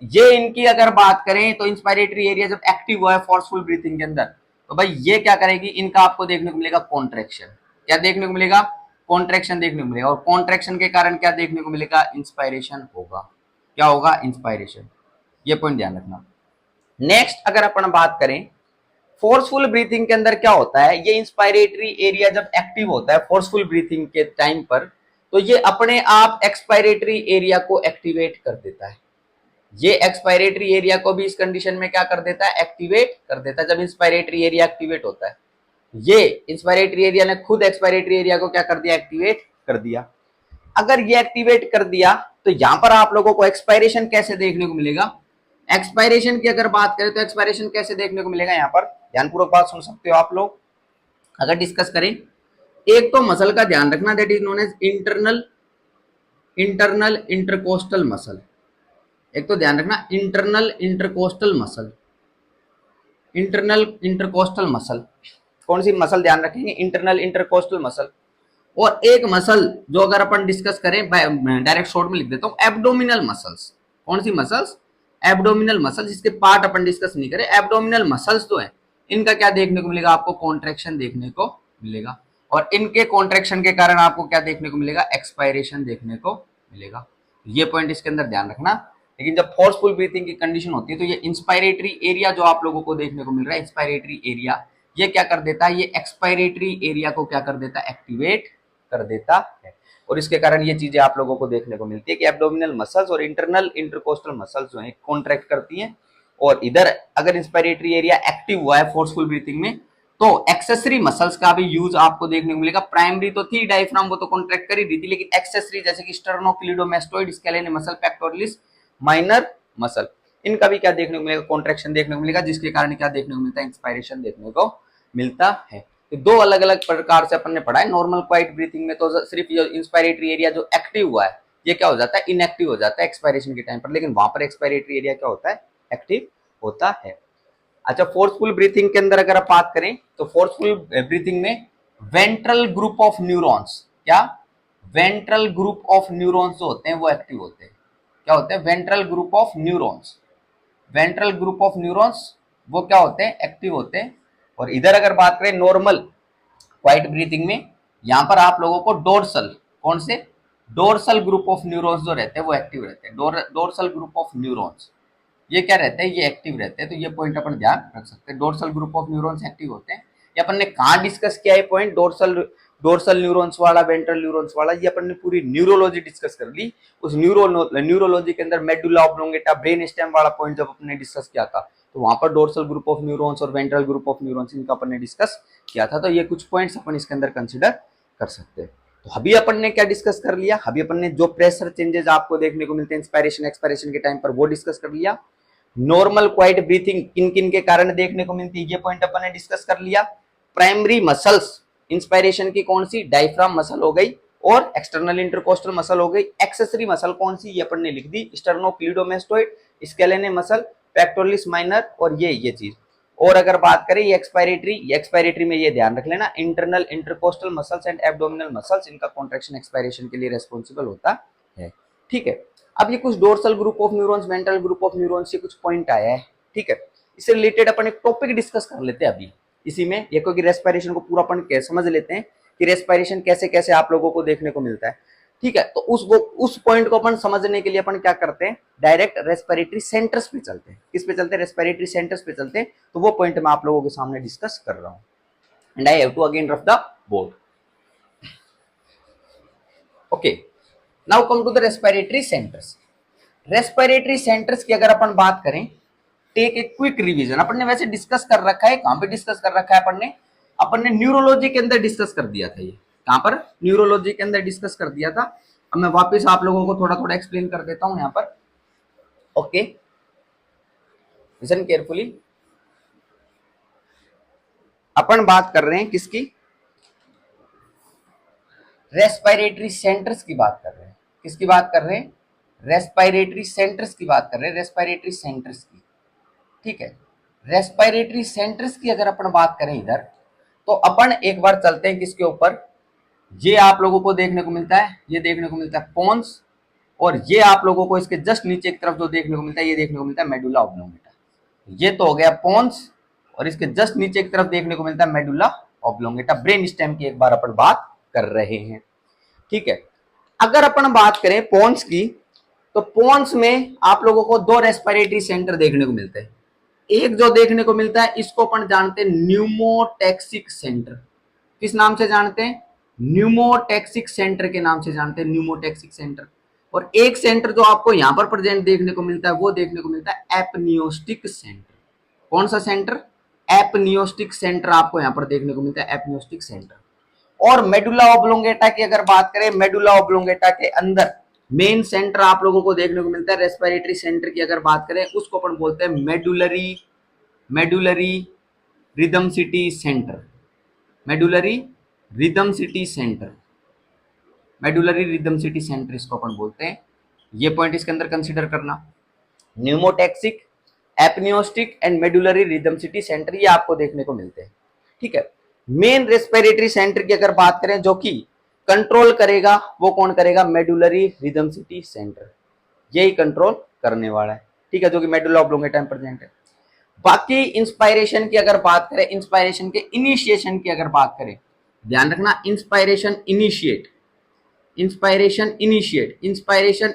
ये इनकी अगर बात करें तो इंस्पायरेटरी एरिया जब एक्टिव हुआ है फोर्सफुल ब्रीथिंग के अंदर, तो भाई ये क्या करेगी, इनका आपको देखने को मिलेगा कॉन्ट्रैक्शन। क्या देखने को मिलेगा, कॉन्ट्रैक्शन देखने को मिलेगा, और कॉन्ट्रैक्शन के कारण क्या देखने को मिलेगा, इंस्पायरेशन होगा। क्या होगा, इंस्पायरेशन। ये पॉइंट ध्यान रखना। नेक्स्ट अगर अपन बात करें फोर्सफुल ब्रीथिंग के अंदर क्या होता है, ये इंस्पायरेटरी एरिया जब एक्टिव होता है फोर्सफुल ब्रीथिंग के टाइम पर, तो ये अपने आप एक्सपायरेटरी एरिया को एक्टिवेट कर देता है। ये एक्सपायरेटरी एरिया को भी इस कंडीशन में क्या कर देता है, एक्टिवेट कर देता है। जब इंस्पायरेटरी एरिया एक्टिवेट होता है, ये इंस्पायरेटरी एरिया ने खुद एक्सपायरेटरी एरिया को क्या कर दिया, एक्टिवेट कर दिया। अगर ये एक्टिवेट कर दिया तो यहां पर आप लोगों को एक्सपायरेशन कैसे देखने को मिलेगा, एक्सपायरेशन की अगर बात करें तो एक्सपायरेशन कैसे देखने को मिलेगा, यहां पर ध्यानपूर्वक बात सुन सकते हो आप लोग। अगर डिस्कस करें, एक तो मसल का ध्यान रखना, that is known as internal, internal intercostal muscle. एक तो ध्यान रखना internal intercostal muscle, internal intercostal muscle, कौन सी मसल ध्यान रखेंगे, इंटरनल इंटरकोस्टल मसल। और एक मसल जो अगर अपन डिस्कस करें, डायरेक्ट शॉर्ट में लिख देता हूं, एब्डोमिनल मसल्स। कौन सी मसल्स, एब्डोमिनल मसल्स, इसके पार्ट अपन डिस्कस नहीं करें। एब्डोमिनल मसल्स जो है इनका क्या देखने को मिलेगा, आपको कॉन्ट्रैक्शन देखने को मिलेगा, और इनके कॉन्ट्रैक्शन के कारण आपको क्या देखने को मिलेगा, एक्सपायरेशन देखने को मिलेगा। ये पॉइंट इसके अंदर ध्यान रखना। लेकिन जब फोर्सफुल ब्रीथिंग की कंडीशन होती है तो ये इंस्पायरेटरी एरिया जो आप लोगों को देखने को मिल रहा है, इंस्पायरेटरी एरिया, ये क्या कर देता है, ये एक्सपायरेटरी एरिया को क्या कर देता है, एक्टिवेट कर देता है। और इसके कारण ये चीजें आप लोगों को देखने को मिलती है कि एब्डोमिनल मसल्स और इंटरनल इंटरकोस्टल मसल्स जो है कॉन्ट्रैक्ट करती हैं। और इधर अगर इंस्पायरेटरी एरिया एक्टिव हुआ है फोर्सफुल ब्रीथिंग में, तो एक्सेसरी मसल्स का भी यूज आपको देखने को मिलेगा। प्राइमरी तो थी डायफ्राम, वो तो कॉन्ट्रैक्ट कर ही रही थी, लेकिन एक्सेसरी जैसे कि स्टर्नोक्लीडोमास्टोइड, स्केलेने मसल, पेक्टोरलिस माइनर मसल, इनका भी क्या देखने को मिलेगा, कॉन्ट्रैक्शन देखने को मिलेगा, जिसके कारण क्या देखने को मिलता है, इंस्पायरेशन देखने को मिलता है। तो दो अलग अलग प्रकार से अपन ने पढ़ा है। नॉर्मल क्वाइट ब्रीथिंग में तो सिर्फ ये इंस्पायरेटरी एरिया जो एक्टिव हुआ है ये क्या हो जाता है, इनएक्टिव हो जाता है एक्सपायरेशन के टाइम पर, लेकिन वहां पर एक्सपायरेटरी एरिया क्या होता है, एक्टिव होता है। अच्छा, फोर्सफुल ब्रीथिंग के अंदर अगर आप बात करें तो फोर्सफुल ब्रीथिंग में वेंट्रल ग्रुप ऑफ न्यूरॉन्स, क्या वेंट्रल ग्रुप ऑफ न्यूरॉन्स जो होते हैं वो एक्टिव होते हैं। क्या होते हैं? Ventral group of neurons. Ventral group of neurons वो क्या होते हैं? एक्टिव होते हैं। और इधर अगर बात करें नॉर्मल क्वाइट ब्रीथिंग में, यहां पर आप लोगों को डोर्सल, कौन से? डोर्सल ग्रुप ऑफ न्यूरॉन्स जो रहते हैं वो एक्टिव रहते हैं। डोर्सल ग्रुप ऑफ न्यूरॉन्स ये क्या रहते हैं? ये एक्टिव रहते हैं। तो ये पॉइंट अपन ध्यान रख सकते हैं, dorsal group of neurons active होते हैं। ये अपन ने कहाँ डिस्कस किया है पॉइंट? डोर्सल न्यूरॉन्स वाला, वेंट्रल न्यूरॉन्स वाला, ये अपन ने पूरी न्यूरोलॉजी डिस्कस कर ली। उस न्यूरोलॉजी के अंदर मेडुला ऑब्लोंगेटा, ब्रेन स्टेम वाला पॉइंट जब अपन ने डिस्कस किया था, तो वहां पर डोर्सल ग्रुप ऑफ न्यूरॉन्स और वेंट्रल ग्रुप ऑफ न्यूरॉन्स इनका अपन ने डिस्कस किया था। तो ये कुछ पॉइंट्स अपन इसके अंदर कंसिडर कर सकते हैं। तो अभी अपन ने क्या डिस्कस कर लिया? अभी अपन ने जो प्रेशर चेंजेस आपको देखने को मिलते हैं इंस्पायरेशन एक्सपायरेशन के टाइम पर वो डिस्कस कर लिया। नॉर्मल क्वाइट ब्रीथिंग किन किन के कारण देखने को मिलती है ये पॉइंट अपन ने डिस्कस कर लिया। प्राइमरी मसल्स इंस्पायरेशन की कौन सी? डायफ्राम मसल हो गई और एक्सटर्नल इंटरकोस्टल मसल हो गई। एक्सेसरी मसल कौन सी? ये अपन ने लिख दी, स्टर्नोक्लीडोमेस्टोइड, स्केलेने मसल, पेक्टोरलिस माइनर और ये चीज। और अगर बात करें ये एक्सपायरेटरी में ये ध्यान रख लेना, internal intercostal muscles and abdominal muscles, इनका कॉन्ट्रैक्शन एक्सपायरेशन के लिए रेस्पॉन्सिबल होता है। ठीक है, अब ये कुछ dorsal group of neurons, ventral group of neurons से कुछ पॉइंट आया है। ठीक है, इससे रिलेटेड अपन एक टॉपिक डिस्कस कर लेते हैं अभी इसी में। ये क्योंकि रेस्पिरेशन को पूरा अपन कैसे समझ लेते हैं कि रेस्पिरेशन कैसे कैसे आप लोगों को देखने को मिलता है। ठीक है, तो उस पॉइंट को अपन समझने के लिए अपन क्या करते हैं? डायरेक्ट रेस्पिरेटरी सेंटर्स पे चलते हैं। किस पे चलते हैं? रेस्पिरेटरी सेंटर्स पे चलते हैं। तो वो पॉइंट मैं आप लोगों के सामने डिस्कस कर रहा हूं and I have to again rough the board. Okay, now come to the respiratory centres. Respiratory centres की अगर अपन बात करें, टेक ए क्विक रिवीजन। अपन ने वैसे डिस्कस कर रखा है, कहां पे डिस्कस कर रखा है अपन ने न्यूरोलॉजी के अंदर डिस्कस कर दिया था। ये कहां पर? न्यूरोलॉजी के अंदर डिस्कस कर दिया था। अब मैं वापस आप लोगों को थोड़ा थोड़ा एक्सप्लेन कर देता हूं यहां पर। Okay, listen carefully. अपन बात कर रहे हैं किसकी? रेस्पिरेटरी सेंटर्स की बात कर रहे हैं। किसकी बात कर रहे हैं? रेस्पिरेटरी सेंटर्स की बात कर रहे हैं, रेस्पिरेटरी सेंटर्स की। ठीक है, रेस्पिरेटरी सेंटर्स की अगर अपन बात करें इधर, तो अपन एक बार चलते हैं किसके ऊपर? ये आप लोगों को देखने को मिलता है, ये देखने को मिलता है पोन्स, और ये आप लोगों को इसके जस्ट नीचे की तरफ जो देखने को मिलता है ये देखने को मिलता है मेडुला ऑब्लोंगेटा। ये तो हो गया पोन्स, और इसके जस्ट नीचे की तरफ देखने को मिलता है मेडुला ऑब्लोंगेटा। ब्रेन स्टेम की एक बार अपन बात कर रहे हैं। ठीक है, अगर अपन बात करें पोन्स की, तो पोन्स में आप लोगों को दो रेस्पिरेटरी सेंटर देखने को मिलते हैं। एक जो देखने को मिलता है इसको अपन जानते हैं न्यूमोटैक्सिक सेंटर। किस नाम से जानते हैं? न्यूमोटैक्सिक सेंटर के नाम से जानते हैं, न्यूमोटैक्सिक सेंटर। और एक सेंटर जो आपको यहां पर प्रेजेंट देखने को मिलता है वो देखने को मिलता है एपनियोस्टिक सेंटर। कौन सा सेंटर? एपनियोस्टिक सेंटर आपको यहां पर देखने को मिलता है, एपनियोस्टिक सेंटर। और मेडुला ऑब्लोंगेटा की अगर बात करें, मेडुला ऑब्लोंगेटा के अंदर मेन सेंटर आप लोगों को देखने को मिलता है रेस्पिरेटरी सेंटर की अगर बात करें, उसको अपन बोलते हैं medullary rhythm city centre. Medullary rhythm city centre, medullary rhythm city centre इसको अपन बोलते हैं। ये पॉइंट इसके अंदर कंसीडर करना, pneumotaxic, apneustic and medullary rhythm city centre ये आपको देखने को मिलते हैं। ठीक है, मेन रेस्पिरेटरी सेंटर की अगर बात करें जो कि कंट्रोल करेगा, वो कौन करेगा? मेडुलरी रिदम सिटी सेंटर, यही कंट्रोल करने वाला है। ठीक है, जो कि मेडुला ऑब्लोंगेटा में प्रेजेंट है। बाकी इंस्पायरेशन की अगर बात करें, इंस्पायरेशन के इनिशिएशन की अगर बात करें, ध्यान रखना, इंस्पायरेशन इनिशिएट, इंस्पायरेशन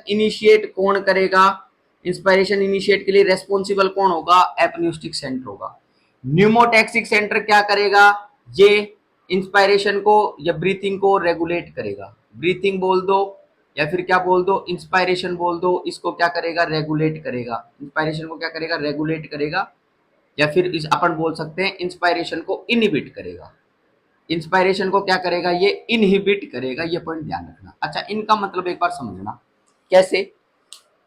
इनिशिएट कौन करेगा? इंस्पायरेशन इनिशिएट के लिए रेस्पॉन्सिबल कौन होगा? एपनियोस्टिक सेंटर होगा। न्यूमोटैक्सिक सेंटर क्या करेगा? ये इंस्पायरेशन को या ब्रीथिंग को रेगुलेट करेगा। ब्रीथिंग बोल दो या फिर क्या बोल दो? इंस्पायरेशन बोल दो। इसको क्या करेगा? रेगुलेट करेगा। इंस्पायरेशन को क्या करेगा? रेगुलेट करेगा। या फिर इस अपन बोल सकते हैं इंस्पायरेशन को इनहिबिट करेगा। इंस्पायरेशन को क्या करेगा? ये इनहिबिट करेगा। ये पॉइंट ध्यान रखना। अच्छा, इनका मतलब एक बार समझना कैसे।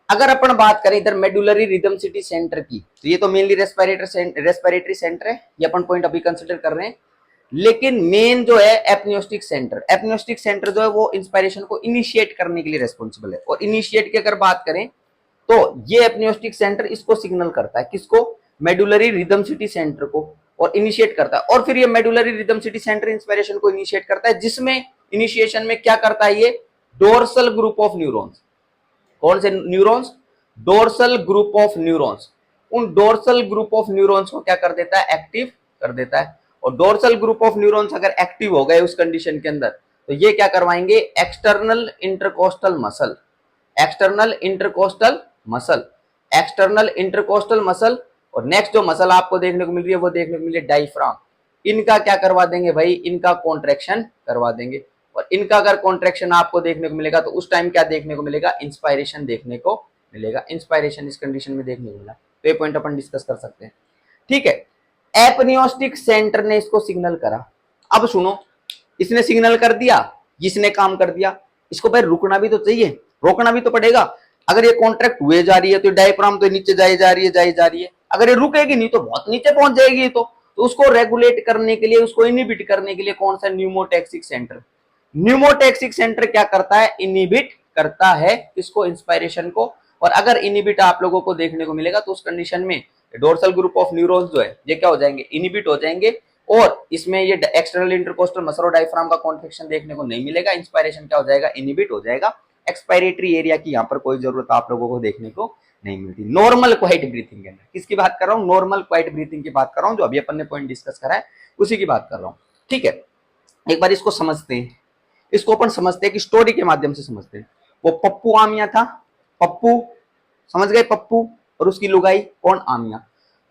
अगर अपन बात करें इधर मेडुलरी रिदम सिटी सेंटर की, तो ये तो मेनली रेस्पिरेटरी सेंटर है, ये अपन पॉइंट अभी कंसिडर कर रहे हैं। लेकिन मेन जो है एपनियोस्टिक सेंटर जो है वो इंस्पायरेशन को इनिशिएट करने के लिए रेस्पॉन्सिबल है। और इनिशिएट की अगर बात करें तो ये एपनियोस्टिक सेंटर इसको सिग्नल करता है, किसको? मेडुलरी रिदम सिटी सेंटर को और इनिशिएट करता है। और फिर ये medullary rhythm city centre inspiration को इनिशिएट करता है, जिसमें इनिशिएशन में क्या करता है, ये डोर्सल ग्रुप ऑफ न्यूरॉन्स। कौन से neurons? Dorsal group of neurons. उन डोर्सल ग्रुप ऑफ न्यूरॉन्स को क्या कर देता है, एक्टिव कर देता है। और डोर्सल ग्रुप ऑफ न्यूरॉन्स अगर एक्टिव हो गए उस कंडीशन के अंदर, तो ये क्या करवाएंगे, external intercostal muscle, external intercostal muscle, external intercostal muscle. और नेक्स्ट जो मसल आपको देखने को मिल रही है वो देखने को मिल रही है डायफ्राम। इनका क्या करवा देंगे भाई, इनका कॉन्ट्रैक्शन करवा देंगे। और इनका अगर कॉन्ट्रैक्शन आपको देखने को मिलेगा तो उस टाइम क्या देखने को मिलेगा, इंस्पायरेशन देखने को मिलेगा। इंस्पायरेशन इस कंडीशन में देखने को मिला, तो ये पॉइंट अपन डिस्कस कर सकते हैं। ठीक है, एपनियोस्टिक सेंटर ने इसको सिग्नल करा। अब सुनो, इसने सिग्नल कर दिया, इसने काम कर दिया, इसको भाई रुकना भी तो चाहिए, रोकना भी तो पड़ेगा। अगर ये कॉन्ट्रैक्ट हुए जा रही है तो डायफ्राम तो नीचे जाई जा रही है, जाई जा रही है। अगर ये रुकेगी नहीं तो बहुत नीचे पहुंच जाएगी। तो उसको रेगुलेट करने के लिए, उसको इनिबिट करने के लिए कौन सा, न्यूमोटैक्सिक सेंटर। न्यूमोटैक्सिक सेंटर क्या करता है, इनिबिट करता है इसको, इंस्पायरेशन को। और अगर इनिबिट आप लोगों को देखने को मिलेगा तो उस कंडीशन में डोर्सल ग्रुप ऑफ न्यूरॉन्स जो है ये क्या हो जाएंगे, इनिबिट हो जाएंगे। और इसमें ये एक्सटर्नल इंटरकोस्टल मसल और डायफ्राम का कॉन्ट्रैक्शन देखने को नहीं मिलेगा, इंस्पायरेशन क्या हो जाएगा, इनिबिट हो जाएगा। एक्सपायरेटरी एरिया की यहाँ पर कोई जरूरत आप लोगों को देखने को नहीं मिलती। नॉर्मल क्वाइट ब्रीथिंग के अंदर किसकी बात कर रहा हूँ, नॉर्मल क्वाइट ब्रीथिंग की बात कर रहा हूँ, जो अभी अपन ने पॉइंट डिस्कस करा है उसी की बात कर रहा हूँ। ठीक है, एक बार इसको समझते हैं, इसको अपन समझते हैं कि स्टोरी के माध्यम से समझते हैं। वो पप्पू आमिया था, पप्पू, समझ गए, पप्पू और उसकी लुगाई कौन, आमिया।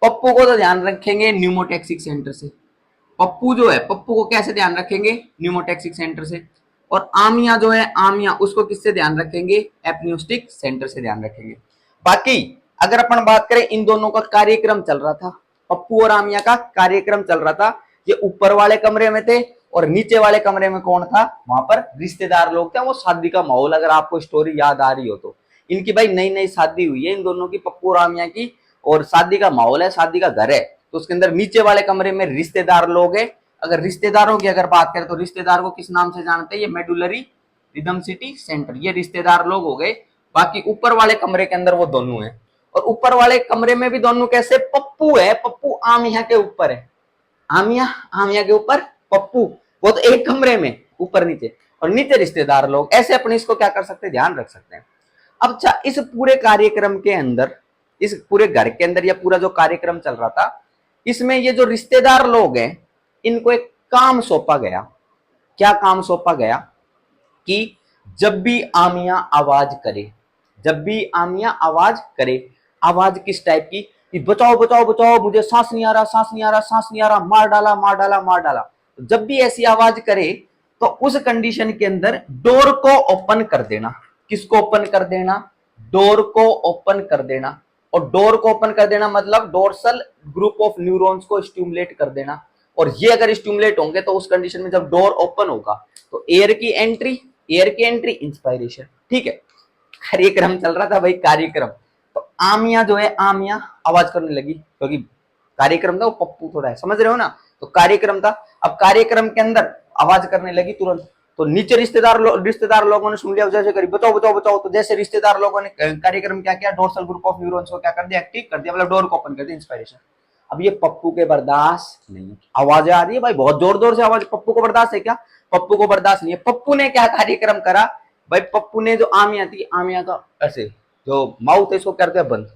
पप्पू को तो ध्यान रखेंगे न्यूमोटैक्सिक सेंटर से, पप्पू जो है पप्पू को कैसे ध्यान रखेंगे, न्यूमोटैक्सिक सेंटर से। और आमिया जो है, आमिया उसको किससे ध्यान रखेंगे, एपनियोस्टिक सेंटर से ध्यान रखेंगे। बाकी अगर अपन बात करें, इन दोनों का कार्यक्रम चल रहा था, पप्पू और आमिया का कार्यक्रम चल रहा था। ये ऊपर वाले कमरे में थे और नीचे वाले कमरे में कौन था, वहां पर रिश्तेदार लोग थे। वो शादी का माहौल, अगर आपको स्टोरी याद आ रही हो तो, इनकी भाई नई नई शादी हुई है इन दोनों की, पप्पू और आमिया की, और शादी का माहौल है, शादी का घर है। तो उसके अंदर नीचे वाले कमरे में रिश्तेदार लोग हैं। अगर रिश्तेदारों की अगर बात करें तो रिश्तेदार को किस नाम से जानते हैं, ये मेडुलरी रिदम सिटी सेंटर, ये रिश्तेदार लोग हो गए। बाकी ऊपर वाले कमरे के अंदर वो दोनों हैं, और ऊपर वाले कमरे में भी दोनों कैसे, पप्पू है, पप्पू आमिया के ऊपर है, आमिया आमिया के ऊपर पप्पू, वो तो एक कमरे में ऊपर नीचे, और नीचे रिश्तेदार लोग। ऐसे अपने इसको क्या कर सकते हैं, ध्यान रख सकते हैं। अब इस पूरे कार्यक्रम के अंदर, इस पूरे घर के अंदर या पूरा जो कार्यक्रम चल रहा था, इसमें ये जो रिश्तेदार लोग हैं इनको एक काम सौंपा गया। क्या काम सौंपा गया कि जब भी आमिया आवाज करे, जब भी आमिया आवाज करे, आवाज किस टाइप की, कि बचाओ बचाओ बचाओ, मुझे सांस नहीं आ रहा, सांस नहीं आ रहा, सांस नहीं आ रहा, मार डाला मार डाला मार डाला। तो जब भी ऐसी आवाज करे तो उस कंडीशन के अंदर डोर को ओपन कर देना। किसको ओपन कर देना, डोर को ओपन कर देना। और डोर को ओपन कर देना मतलब डोर्सल ग्रुप ऑफ न्यूरॉन्स को स्टिमुलेट कर देना। और ये अगर स्टिमुलेट होंगे तो उस कंडीशन में जब डोर ओपन होगा तो एयर की एंट्री, एयर की एंट्री, इंस्पायरेशन। ठीक है, कार्यक्रम चल रहा था भाई, कार्यक्रम। तो आमिया जो है, आमिया आवाज करने लगी, क्योंकि कार्यक्रम था, वो पप्पू थोड़ा है, समझ रहे हो ना। तो कार्यक्रम था, अब कार्यक्रम के अंदर आवाज करने लगी तुरंत। तो नीचे रिश्तेदार लोगों ने सुन लिया, जैसे करी बचाओ बचाओ बचाओ। तो जैसे रिश्तेदार लोगों ने कार्यक्रम क्या किया, डोर्सल ग्रुप ऑफ न्यूरॉन्स को क्या कर दिया, एक्टिव कर दिया, मतलब डोर को ओपन कर दिया, इंस्पायरेशन। अब ये पप्पू के बर्दाश्त नहीं, आवाजें आ रही है भाई, बहुत जोर जोर से आवाज, पप्पू को बर्दाश्त है क्या, पप्पू को बर्दाश्त नहीं है। पप्पू ने क्या कार्यक्रम करा भाई, पप्पू ने जो आमिया थी, आमिया का ऐसे जो माउथ है इसको करते हैं बंद।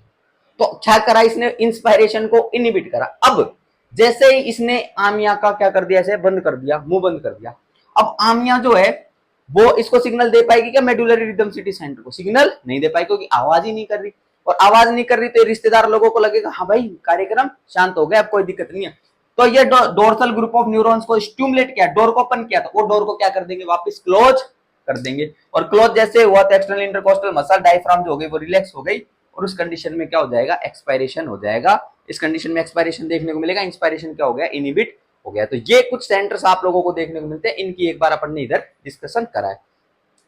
तो क्या करा इसने, इंस्पायरेशन को इनिबिट करा। अब जैसे ही इसने आमिया का क्या कर दिया, ऐसे बंद कर दिया, मुंह बंद कर दिया। अब आमिया जो है वो इसको सिग्नल दे पाएगी क्या, मेडुलरी रिदम सिटी सेंटर को सिग्नल नहीं दे पाएगी, क्योंकि आवाज ही नहीं कर रही। और आवाज नहीं कर रही तो रिश्तेदार लोगों को लगेगा हाँ भाई कार्यक्रम शांत हो गया, अब कोई दिक्कत नहीं है। तो ये डोर्सल ग्रुप ऑफ न्यूरॉन्स को स्टिमुलेट किया, डोर को ओपन किया, तो वो डोर को क्या कर देंगे, वापस क्लोज कर देंगे। और क्लोज जैसे हुआ तो एक्सटर्नल इंटरकोस्टल मसल डायफ्राम जो हो गई वो रिलैक्स हो गई, और उस कंडीशन में क्या हो जाएगा, एक्सपायरेशन हो जाएगा। इस कंडीशन में एक्सपायरेशन देखने को मिलेगा, इंस्पायरेशन क्या हो गया, इनिबिट हो गया। तो ये कुछ सेंटर्स आप लोगों को देखने को मिलते हैं, इनकी एक बार अपन ने इधर डिस्कशन करा है।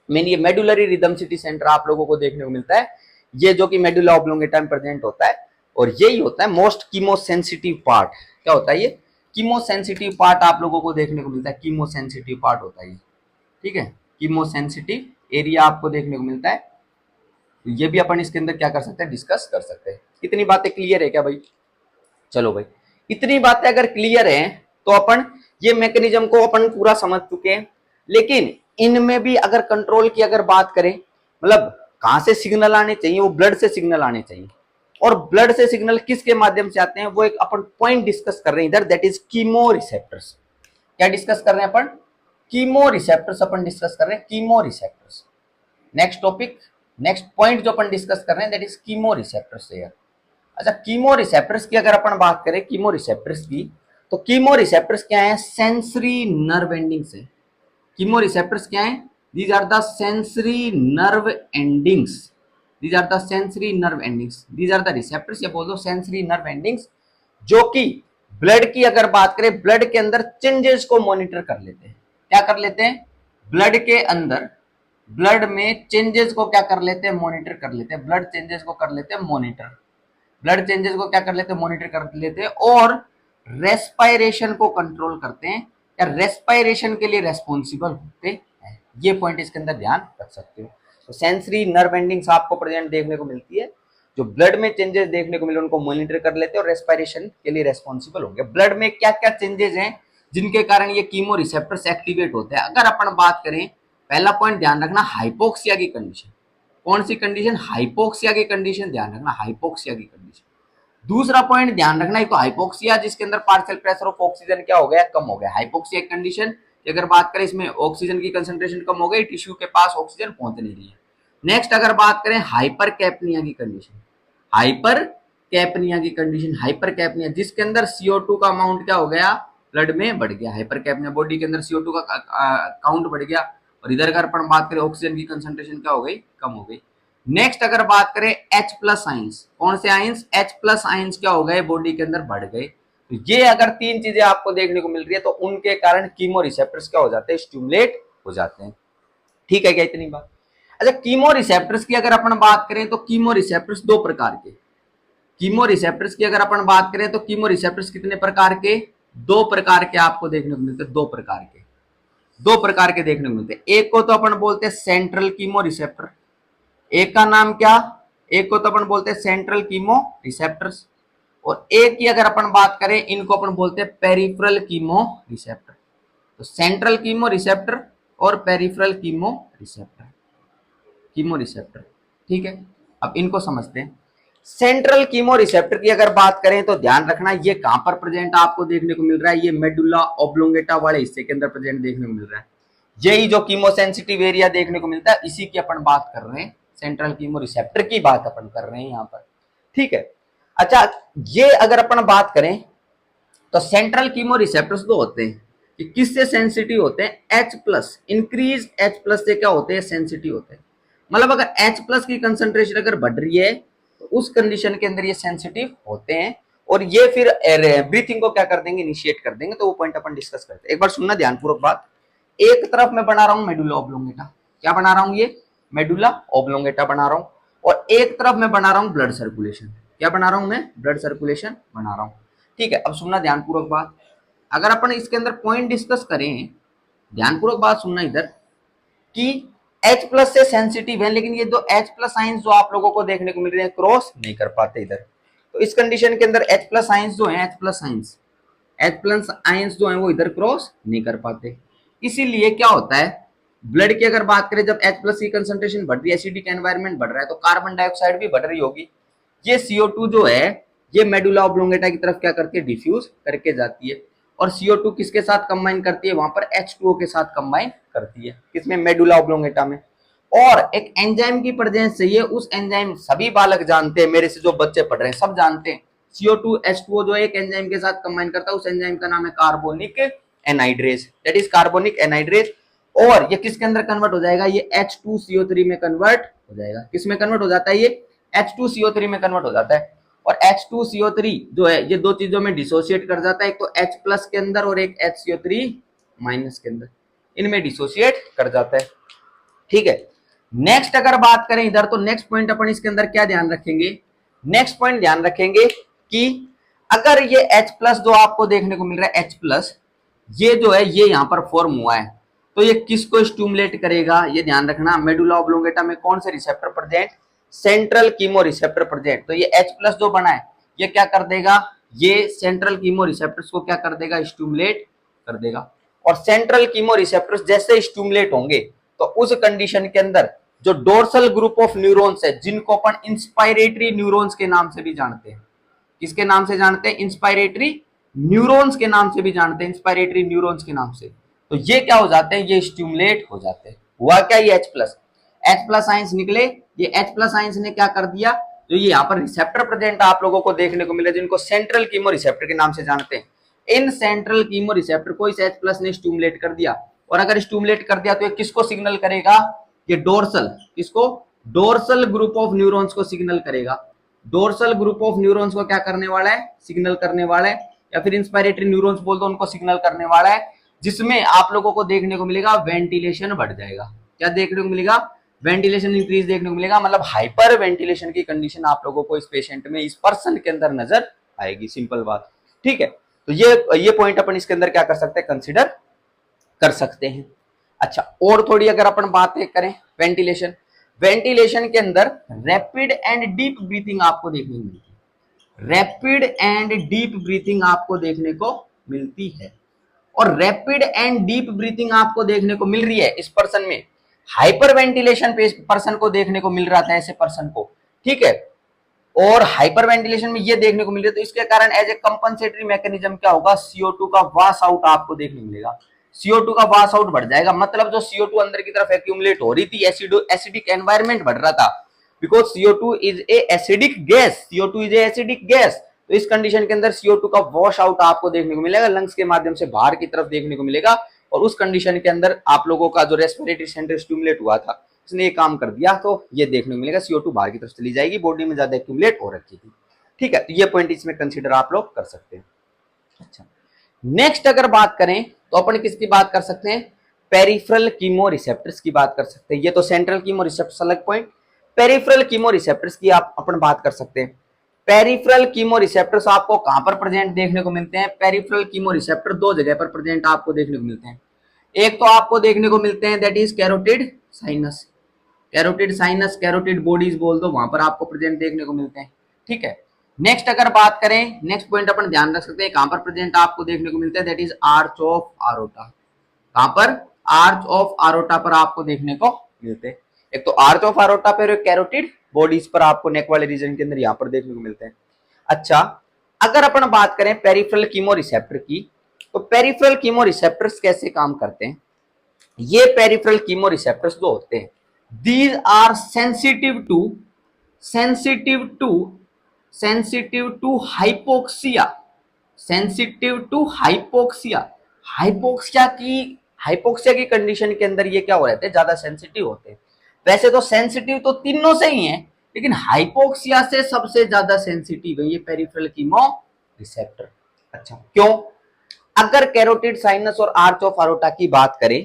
मेन ये मेडुलरी रिदम सिटी सेंटर आप लोगों को देखने को मिलता है, ये जो कि मेडुला ऑब्लोंगेटा में प्रेजेंट होता है, और यही होता है मोस्ट कीमोसेंसिटिव पार्ट। क्या होता है ये, कीमोसेंसिटिव पार्ट आप लोगों को देखने को मिलता है, कीमोसेंसिटिव पार्ट होता है ये। ठीक है, कीमोसेंसिटिव एरिया आपको देखने को मिलता है। ये भी अपन इसके अंदर क्या कर सकते हैं, डिस्कस कर सकते हैं। कितनी बातें क्लियर है क्या भाई, चलो भाई, इतनी बातें अगर क्लियर हैं तो अपन ये मैकेनिज्म को अपन पूरा समझ चुके हैं। लेकिन इनमें भी अगर कंट्रोल की अगर बात करें, मतलब कहां से सिग्नल आने चाहिए, वो ब्लड से सिग्नल आने चाहिए। और ब्लड से सिग्नल किसके माध्यम से आते हैं, वो एक अपन पॉइंट डिस्कस कर रहे हैं इधर, दैट इज कीमो रिसेप्टर्स। क्या डिस्कस कर रहे हैं अपन, कीमो रिसेप्टर्स अपन डिस्कस कर रहे हैं, chemo receptors. Next topic, next point जो अपन डिस्कस कर रहे हैं दैट इज कीमो रिसेप्टर्स यार। अच्छा, कीमो रिसेप्टर्स की अगर अपन बात करें, कीमो रिसेप्टर्स की, तो कीमो रिसेप्टर्स क्या है, सेंसरी नर्व एंडिंग्स है। कीमो रिसेप्टर्स क्या है, these are the sensory nerve endings, these are the sensory nerve endings, these are the receptors, या बोल दो सेंसरी नर्व एंडिंग्स, जो कि ब्लड की अगर बात करें, ब्लड के अंदर चेंजेस को मॉनिटर कर लेते हैं। क्या कर लेते हैं, ब्लड के अंदर, ब्लड में चेंजेस को क्या कर लेते हैं, मॉनिटर कर लेते हैं, ब्लड चेंजेस को कर लेते हैं मॉनिटर, ब्लड चेंजेस को क्या कर लेते हैं, मॉनिटर कर लेते हैं, और रेस्पायरेशन को कंट्रोल करते हैं, या रेस्पायरेशन के लिए रेस्पॉन्सिबल होते हैं। ये पॉइंट इसके अंदर ध्यान रख सकते हो। तो सेंसरी नर्व एंडिंग्स आपको प्रेजेंट देखने को मिलती है, जो ब्लड में चेंजेस देखने को मिले उनको मॉनिटर कर लेते हैं और रेस्पायरेशन के लिए रेस्पॉन्सिबल होंगे। ब्लड में क्या क्या चेंजेस हैं जिनके कारण ये कीमो रिसेप्टर्स एक्टिवेट होते हैं। अगर अपन बात करें, पहला पॉइंट ध्यान रखना, हाइपोक्सिया की कंडीशन। कौन सी कंडीशन, हाइपोक्सिया की कंडीशन, ध्यान रखना हाइपोक्सिया की कंडीशन। दूसरा पॉइंट ध्यान रखना, एक तो हाइपोक्सिया जिसके अंदर पार्शियल प्रेशर ऑफ ऑक्सीजन क्या हो गया, कम हो गया। हाइपोक्सिया कंडीशन की अगर बात करें, इसमें ऑक्सीजन की कंसंट्रेशन कम हो गई, टिश्यू के पास ऑक्सीजन पहुंच नहीं रही है। नेक्स्ट अगर बात करें हाइपर कैपनिया की कंडीशन, हाइपर कैपनिया की कंडीशन, हाइपर कैपनिया जिसके अंदर CO2 का अमाउंट क्या हो गया, ब्लड में बढ़ गया। हाइपर कैपनिया बॉडी के अंदर CO2 का काउंट बढ़ गया, और इधर अगर अपन बात करें ऑक्सीजन की कंसंट्रेशन क्या हो गई, कम हो गई। नेक्स्ट अगर बात करें H+ आइंस, कौन से आइंस, H+ आइंस क्या हो गए, बॉडी के अंदर बढ़ गए। तो ये अगर तीन चीजें आपको देखने को मिल रही है तो उनके कारण कीमो रिसेप्टर्स क्या हो जाते हैं, स्टिमुलेट हो जाते हैं। ठीक है क्या, इतनी बात। अच्छा, कीमो रिसेप्टर्स की अगर अपन बात करें तो कीमो रिसेप्टर्स दो प्रकार के, कीमो रिसेप्टर्स की अगर अपन बात करें तो कीमो रिसेप्टर्स कितने प्रकार के, दो प्रकार के आपको देखने को मिलते हैं, दो प्रकार के, दो प्रकार के देखने को मिलते हैं। एक को तो अपन बोलते हैं सेंट्रल कीमो रिसेप्टर, एक का नाम क्या, एक को तो अपन बोलते हैं सेंट्रल कीमो रिसेप्टर्स, और एक की अगर अपन बात करें, इनको अपन बोलते हैं पेरिफेरल कीमो रिसेप्टर। तो सेंट्रल कीमो रिसेप्टर और peripheral chemo receptor, chemo receptor. ठीक है, अब इनको समझते हैं। सेंट्रल कीमो रिसेप्टर की अगर बात करें तो ध्यान रखना, ये कहां पर प्रेजेंट आपको देखने को मिल रहा है, ये मेडुला ऑब्लोंगेटा वाले हिस्से के अंदर प्रेजेंट देखने को मिल रहा है। यही जो कीमो सेंसिटिव एरिया देखने को मिलता है, इसी की अपन बात कर रहे हैं, सेंट्रल कीमो रिसेप्टर की बात अपन कर रहे हैं यहाँ पर। ठीक है, अच्छा, ये अगर अपन बात करें तो सेंट्रल कीमो रिसेप्टर्स दो होते हैं कि किससे सेंसिटिव होते हैं, H+, इंक्रीज H+ से क्या होते हैं, सेंसिटिव होते हैं। मतलब अगर H+ की कंसंट्रेशन अगर बढ़ रही है तो उस कंडीशन के अंदर ये सेंसिटिव होते हैं, और ये फिर ब्रीथिंग को क्या कर देंगे, इनिशिएट कर देंगे। तो वो पॉइंट अपन डिस्कस करते हैं। एक बार सुनना ध्यानपूर्वक बात। एक तरफ मैं बना रहा हूं मेडुला ऑब्लोंगेटा, क्या बना रहा हूं, ये मेडुला ऑब्लोंगेटा बना रहा हूं, और एक तरफ मैं बना रहा हूं ब्लड सर्कुलेशन। क्या बना रहा हूं मैं, ब्लड सर्कुलेशन बना रहा हूं। ठीक है, अब सुनना ध्यानपूर्वक बात। अगर अपन इसके अंदर पॉइंट डिस्कस करें, ध्यानपूर्वक बात सुनना इधर, कि H+ से सेंसिटिव है, लेकिन ये दो H+ आइंस जो आप लोगों को देखने को मिल रहे हैं, क्रॉस नहीं कर पाते इधर। तो इस कंडीशन के अंदर H+ आइंस जो है, H+ आइंस जो है वो इधर क्रॉस नहीं कर पाते। इसीलिए क्या होता है, ब्लड की अगर बात करें, जब H+ की कंसंट्रेशन बढ़ रही है, एसिडिक एनवायरनमेंट बढ़ रहा है, तो कार्बन डाइऑक्साइड भी बढ़ रही होगी। ये CO2 जो है, ये मेडुला ऑब्लोंगेटा की तरफ क्या करती है, डिफ्यूज करके जाती है, और CO2 किसके साथ कंबाइन करती है, वहां पर H2O के साथ कंबाइन करती है, किसमें, मेडुला ऑब्लोंगेटा में। और एक एंजाइम की प्रेजेंस चाहिए, उस एंजाइम सभी बालक जानते हैं, मेरे से जो बच्चे पढ़ रहे हैं सब जानते हैं, CO2 H2O जो एक एंजाइम के साथ कंबाइन करता है, उस एंजाइम का नाम है carbonic anhydrase, that is carbonic anhydrase. और ये किसके अंदर कन्वर्ट हो जाएगा, ये H2CO3 में कन्वर्ट हो जाएगा। किस में कन्वर्ट हो जाता है, ये H2CO3 में कन्वर्ट हो जाता है। और H2CO3 जो है, ये दो चीजों में डिसोसिएट कर जाता है, एक तो H+ के अंदर और एक HCO3- के अंदर, इनमें डिसोसिएट कर जाता है। ठीक है, नेक्स्ट अगर बात करें इधर, तो नेक्स्ट पॉइंट अपन इसके अंदर क्या ध्यान रखेंगे, नेक्स्ट पॉइंट ध्यान रखेंगे कि अगर ये H+ जो आपको देखने को मिल रहा है, H+, ये जो है ये यहां पर फॉर्म हुआ है, तो ये किसको स्टिमुलेट करेगा, ये ध्यान रखना। मेडुला ऑब्लोंगेटा में कौन से receptor present, central chemo receptor present. तो ये H+ जो बना है, ये क्या कर देगा, ये सेंट्रल कीमो रिसेप्टर्स को क्या कर देगा, स्टिमुलेट कर देगा। और सेंट्रल कीमो रिसेप्टर्स जैसे स्टिमुलेट होंगे तो उस कंडीशन के अंदर जो डोर्सल ग्रुप ऑफ न्यूरॉन्स है, जिनको अपन इंस्पायरेटरी न्यूरॉन्स के नाम से भी जानते हैं, किसके नाम से जानते हैं, इंस्पायरेटरी न्यूरॉन्स के नाम से भी जानते हैं, इंस्पायरेटरी न्यूरॉन्स के नाम से, तो ये क्या हो जाते हैं, ये स्टिमुलेट हो जाते हैं। हुआ क्या, ये H प्लस आइंस निकले, ये H प्लस आइंस ने क्या कर दिया, जो ये यहाँ पर रिसेप्टर प्रेजेंट आप लोगों को देखने को मिले, जिनको सेंट्रल कीमो रिसेप्टर के नाम से जानते हैं, इन सेंट्रल कीमो रिसेप्टर को इस H प्लस ने स्टिमुलेट कर दिया। और अगर स्टिमुलेट कर दिया तो ये किसको सिग्नल करेगा, ये डोर्सल, किसको, डोर्सल ग्रुप ऑफ न्यूरॉन्स को सिग्नल करेगा। डोर्सल ग्रुप ऑफ न्यूरॉन्स को क्या करने वाला है, सिग्नल करने वाला है, या फिर इंस्पायरेटरी न्यूरॉन्स बोल दो, उनको सिग्नल करने वाला है, जिसमें आप लोगों को देखने को मिलेगा वेंटिलेशन बढ़ जाएगा। क्या देखने को मिलेगा, वेंटिलेशन इंक्रीज देखने को मिलेगा, मतलब हाइपर वेंटिलेशन की कंडीशन आप लोगों को इस पेशेंट में, इस पर्सन के अंदर नजर आएगी। सिंपल बात, ठीक है। तो ये पॉइंट अपन इसके अंदर क्या कर सकते हैं, कंसिडर कर सकते हैं। अच्छा, और थोड़ी अगर अपन बातें करें वेंटिलेशन, वेंटिलेशन के अंदर रैपिड एंड डीप ब्रीथिंग आपको देखने को मिलती है, रैपिड एंड डीप ब्रीथिंग आपको देखने को मिलती है। और रैपिड एंड डीप ब्रीथिंग आपको देखने को मिल रही है इस पर्सन में, हाइपर वेंटिलेशन पर्सन को देखने को मिल रहा था ऐसे पर्सन को, ठीक है। और हाइपर वेंटिलेशन में ये देखने को मिल रहा है, तो इसके कारण एज ए कंपनसेटरी मैकेनिज्म क्या होगा, CO2 का वाश आउट आपको देखने को मिलेगा। CO2 का वाश आउट बढ़ जाएगा, मतलब जो CO2 अंदर की तरफ एक्यूमुलेट हो रही थी, एसिडिक एनवायरमेंट बढ़ रहा था, because CO2 is a acidic gas, CO2 is a acidic gas. तो इस कंडीशन के अंदर CO2 का वॉश आउट आपको देखने को मिलेगा, लंग्स के माध्यम से बाहर की तरफ देखने को मिलेगा। और उस कंडीशन के अंदर आप लोगों का जो रेस्पिरेटरी सेंटर स्टिमुलेट हुआ था, इसने ये काम कर दिया, तो ये देखने को मिलेगा CO2 बाहर की तरफ चली जाएगी, बॉडी में ज्यादा एक्यूमुलेट हो रखी थी, ठीक है। तो ये पॉइंट इसमें कंसीडर आप लोग कर सकते हैं। अच्छा, नेक्स्ट अगर बात करें तो अपन किसकी बात कर सकते हैं, पेरिफेरल कीमो रिसेप्टर्स की बात कर सकते हैं। ये तो सेंट्रल कीमो रिसेप्टर्स अलग पॉइंट, पेरिफेरल कीमो रिसेप्टर्स की आप अपन बात कर सकते हैं। पेरिफेरल कीमो रिसेप्टर्स आपको कहां पर प्रेजेंट देखने को मिलते हैं, पेरिफेरल कीमो रिसेप्टर दो जगह पर प्रेजेंट आपको देखने को मिलते हैं। एक तो आपको देखने को मिलते हैं that is carotid sinus, carotid sinus, carotid bodies बोल दो, वहां पर आपको प्रेजेंट देखने को मिलते हैं, ठीक है। नेक्स्ट अगर बात करें, नेक्स्ट पॉइंट अपन ध्यान रख सकते हैं, कहां पर प्रेजेंट आपको देखने को मिलता है, दैट इज आर्च ऑफ आरोटा। कहां पर, आर्च ऑफ आरोटा पर आपको देखने को मिलते हैं। एक तो आर्च ऑफ आरोटा पर, कैरोटिड बॉडीज पर आपको नेक वाले रीजन के अंदर यहां पर देखने को मिलते हैं। अच्छा, अगर अपन बात करें पेरिफेरल कीमो रिसेप्टर की, तो पेरिफेरल कीमो रिसेप्टर्स कैसे काम करते हैं, ये पेरिफेरल कीमो रिसेप्टर्स जो होते हैं, these are sensitive to hypoxia, sensitive to hypoxia, hypoxia की कंडीशन के अंदर ये क्या हो रहे थे, ज्यादा सेंसिटिव होते हैं। वैसे तो सेंसिटिव तो तीनों से ही है, लेकिन हाइपोक्सिया से सबसे ज्यादा सेंसिटिव है ये पेरिफेरल कीमो रिसेप्टर। अच्छा, क्यों, अगर कैरोटिड साइनस और आर्च ऑफ आरोटा की बात करें,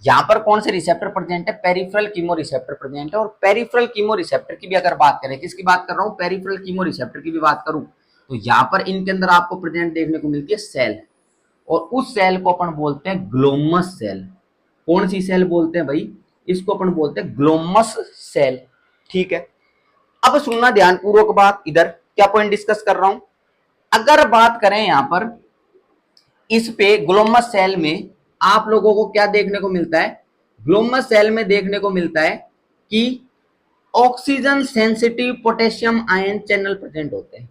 यहां पर कौन से रिसेप्टर प्रेजेंट है, पेरिफेरल कीमो रिसेप्टर प्रेजेंट है। और पेरिफेरल कीमो रिसेप्टर की भी अगर बात करें, किसकी बात कर रहा हूं, पेरिफेरल कीमो रिसेप्टर की भी बात करूं, तो यहां पर इनके अंदर आपको प्रेजेंट देखने को मिलती है सेल, और उस सेल को अपन बोलते हैं ग्लोमस सेल। कौन सी सेल बोलते हैं भाई, इसको अपन बोलते हैं ग्लोमस सेल, ठीक है। अब सुनना ध्यानपूर्वक बात, इधर क्या पॉइंट डिस्कस कर रहा हूं। अगर बात करें यहां पर इस पे ग्लोमस सेल में आप लोगों को क्या देखने को मिलता है, ग्लोमस सेल में देखने को मिलता है कि oxygen sensitive potassium ion channel present होते हैं।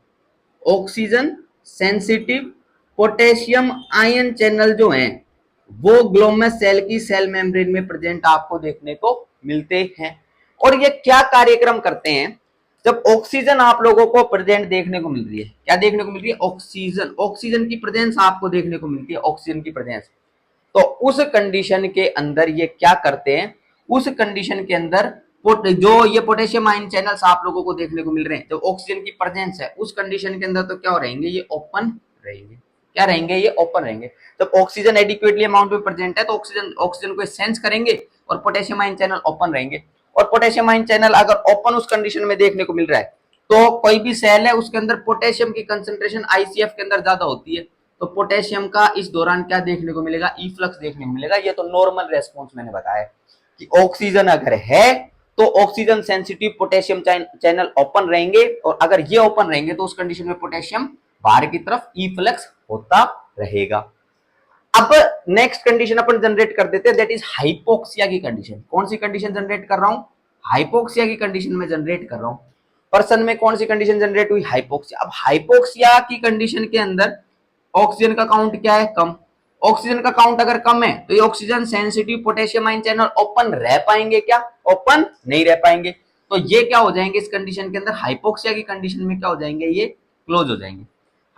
Oxygen sensitive potassium ion channel जो हैं वो ग्लोमस सेल की सेल मेम्ब्रेन में प्रेजेंट आपको देखने को मिलते हैं। और ये क्या कार्यक्रम करते हैं, जब ऑक्सीजन आप लोगों को प्रेजेंट देखने को मिल रही है, क्या देखने को मिल रही है, ऑक्सीजन, ऑक्सीजन की प्रेजेंस आपको देखने को मिलती है, ऑक्सीजन की प्रेजेंस, तो उस कंडीशन के अंदर ये क्या करते हैं, उस कंडीशन के अंदर जो ये पोटेशियम आयन चैनल्स आप लोगों को देखने को मिल रहे हैं, जब ऑक्सीजन की प्रेजेंस है उस कंडीशन के अंदर, तो क्या रहेंगे, ये ओपन रहेंगे। क्या रहेंगे, ये ओपन रहेंगे। जब ऑक्सीजन एडिक्वेटली अमाउंट में प्रेजेंट है तो ऑक्सीजन को सेंस करेंगे और पोटेशियम आयन चैनल ओपन रहेंगे। और पोटेशियम आयन चैनल अगर ओपन उस कंडीशन में देखने को मिल रहा है, तो कोई भी सेल है उसके अंदर पोटेशियम की कंसेंट्रेशन ICF के अंदर ज्यादा होती है, तो पोटेशियम का इस दौरान क्या देखने को मिलेगा, इफ्लक्स देखने को मिलेगा। ये तो नॉर्मल रेस्पॉन्स मैंने बताया कि ऑक्सीजन अगर है तो oxygen sensitive potassium channel open रहेंगे, और अगर ये ओपन रहेंगे तो उस कंडीशन में पोटेशियम बाहर की तरफ ई फ्लक्स होता रहेगा। अब नेक्स्ट कंडीशन अपन जनरेट कर देते हैं, दैट इज हाइपोक्सिया की कंडीशन। कौन सी कंडीशन जनरेट कर रहा हूं? हाइपोक्सिया की कंडीशन में जनरेट कर रहा हूं। पर्सन में कौन सी कंडीशन जनरेट हुई? हाइपोक्सिया। अब हाइपोक्सिया की कंडीशन के अंदर ऑक्सीजन का काउंट क्या है? कम। ऑक्सीजन का काउंट अगर कम है तो ये oxygen sensitive potassium ion channel open रह पाएंगे क्या? ओपन नहीं रह पाएंगे। तो ये क्या हो जाएंगे इस कंडीशन के अंदर? हाइपोक्सिया की कंडीशन में क्या हो जाएंगे? ये क्लोज हो जाएंगे।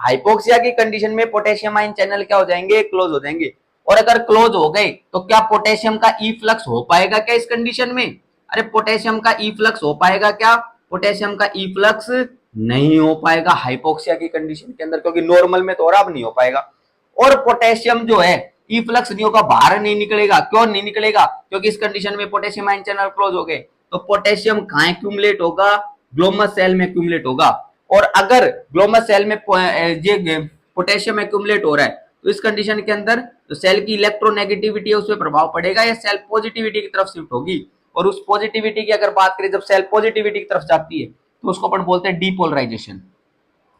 हाइपोक्सिया की कंडीशन में पोटेशियम आयन चैनल क्या हो जाएंगे? क्लोज हो जाएंगे। और अगर क्लोज हो गए तो क्या पोटेशियम का ई फ्लक्स हो पाएगा क्या इस कंडीशन में? अरे पोटेशियम का ई फ्लक्स हो पाएगा क्या? पोटेशियम का ई फ्लक्स नहीं हो पाएगा हाइपोक्सिया की कंडीशन के अंदर, क्योंकि नॉर्मल में तो और अब नहीं हो पाएगा। और पोटेशियम जो है ई फ्लक्स नहीं होगा, बाहर नहीं निकलेगा। क्यों नहीं निकलेगा? क्योंकि इस कंडीशन में पोटेशियम आयन चैनल क्लोज हो गए। तो पोटेशियम कहां एक्यूमुलेट होगा? ग्लोमस सेल में एक्यूमुलेट होगा। और अगर ग्लोमस सेल में पोटेशियम एक्यूमुलेट हो रहा है तो इस कंडीशन के अंदर तो सेल की इलेक्ट्रोनेगेटिविटी है उस पर प्रभाव पड़ेगा या सेल पॉजिटिविटी की तरफ शिफ्ट होगी। और उस पॉजिटिविटी की अगर बात करें, जब सेल पॉजिटिविटी की तरफ जाती है तो उसको अपन बोलते हैं डीपोलराइजेशन।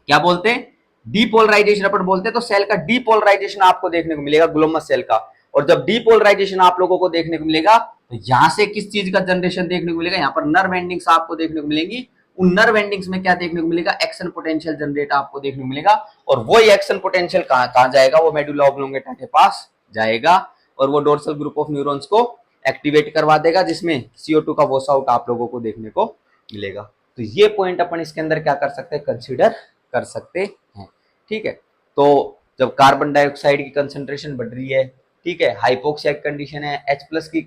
क्या बोलते हैं? डीपोलराइजेशन अपन बोलते हैं। तो सेल का डीपोलराइजेशन आपको देखने को मिलेगा ग्लोमस सेल का। और जब डीपोलराइजेशन आप लोगों को देखने को मिलेगा तो यहां से किस चीज का जनरेशन देखने को मिलेगा? यहाँ पर नर्व एंडिंग्स आपको देखने को मिलेंगी। उन नर्व एंडिंग्स में क्या देखने को मिलेगा? एक्शन पोटेंशियल जनरेट आपको देखने को मिलेगा। और वही एक्शन पोटेंशियल कहां जाएगा? वो मेडुला ऑब्लोंगेटा के पास जाएगा और वो डोर्सल ग्रुप ऑफ न्यूरॉन्स को एक्टिवेट करवा देगा, जिसमें CO2 का वॉश आउट आप लोगों को देखने को मिलेगा। तो ये पॉइंट अपन इसके अंदर क्या कर सकते हैं? कंसीडर कर सकते हैं। ठीक है। तो जब कार्बन डाइऑक्साइड की कंसंट्रेशन बढ़ रही है, ठीक है, हाइपोक्सिया की कंडीशन है, H+ की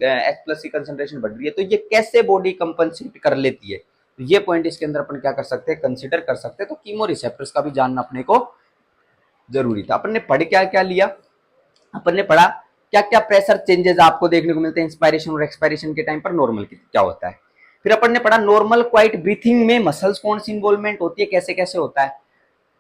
कंसंट्रेशन बढ़ रही है, तो ये कैसे बॉडी कंपनसेट कर लेती है? तो ये पॉइंट इसके अंदर अपन क्या कर सकते हैं? कंसीडर कर सकते हैं। तो कीमो रिसेप्टर्स का भी जानना अपने को जरूरी था। अपन ने पढ़ क्या क्या लिया? अपन ने पढ़ा क्या क्या प्रेशर चेंजेस आपको देखने को मिलते हैं इंस्पायरेशन और एक्सपायरेशन के टाइम पर, नॉर्मल क्या होता है। फिर अपन ने पढ़ा नॉर्मल क्वाइट ब्रीथिंग में मसल्स कौन सी इन्वॉल्वमेंट होती है, कैसे कैसे होता है।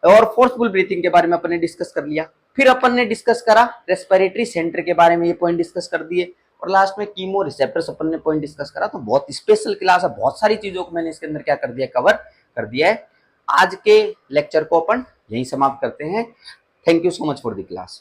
और फोर्सफुल ब्रीथिंग के बारे में अपन ने डिस्कस कर लिया। फिर अपन ने डिस्कस करा रेस्पिरेटरी सेंटर के बारे में, ये पॉइंट डिस्कस कर दिए। और लास्ट में कीमो रिसेप्टर्स अपन ने पॉइंट डिस्कस करा। तो बहुत स्पेशल क्लास है, बहुत सारी चीजों को मैंने इसके अंदर क्या कर दिया? कवर कर दिया है। आज के लेक्चर को अपन यहीं समाप्त करते हैं। Thank you so much for the class.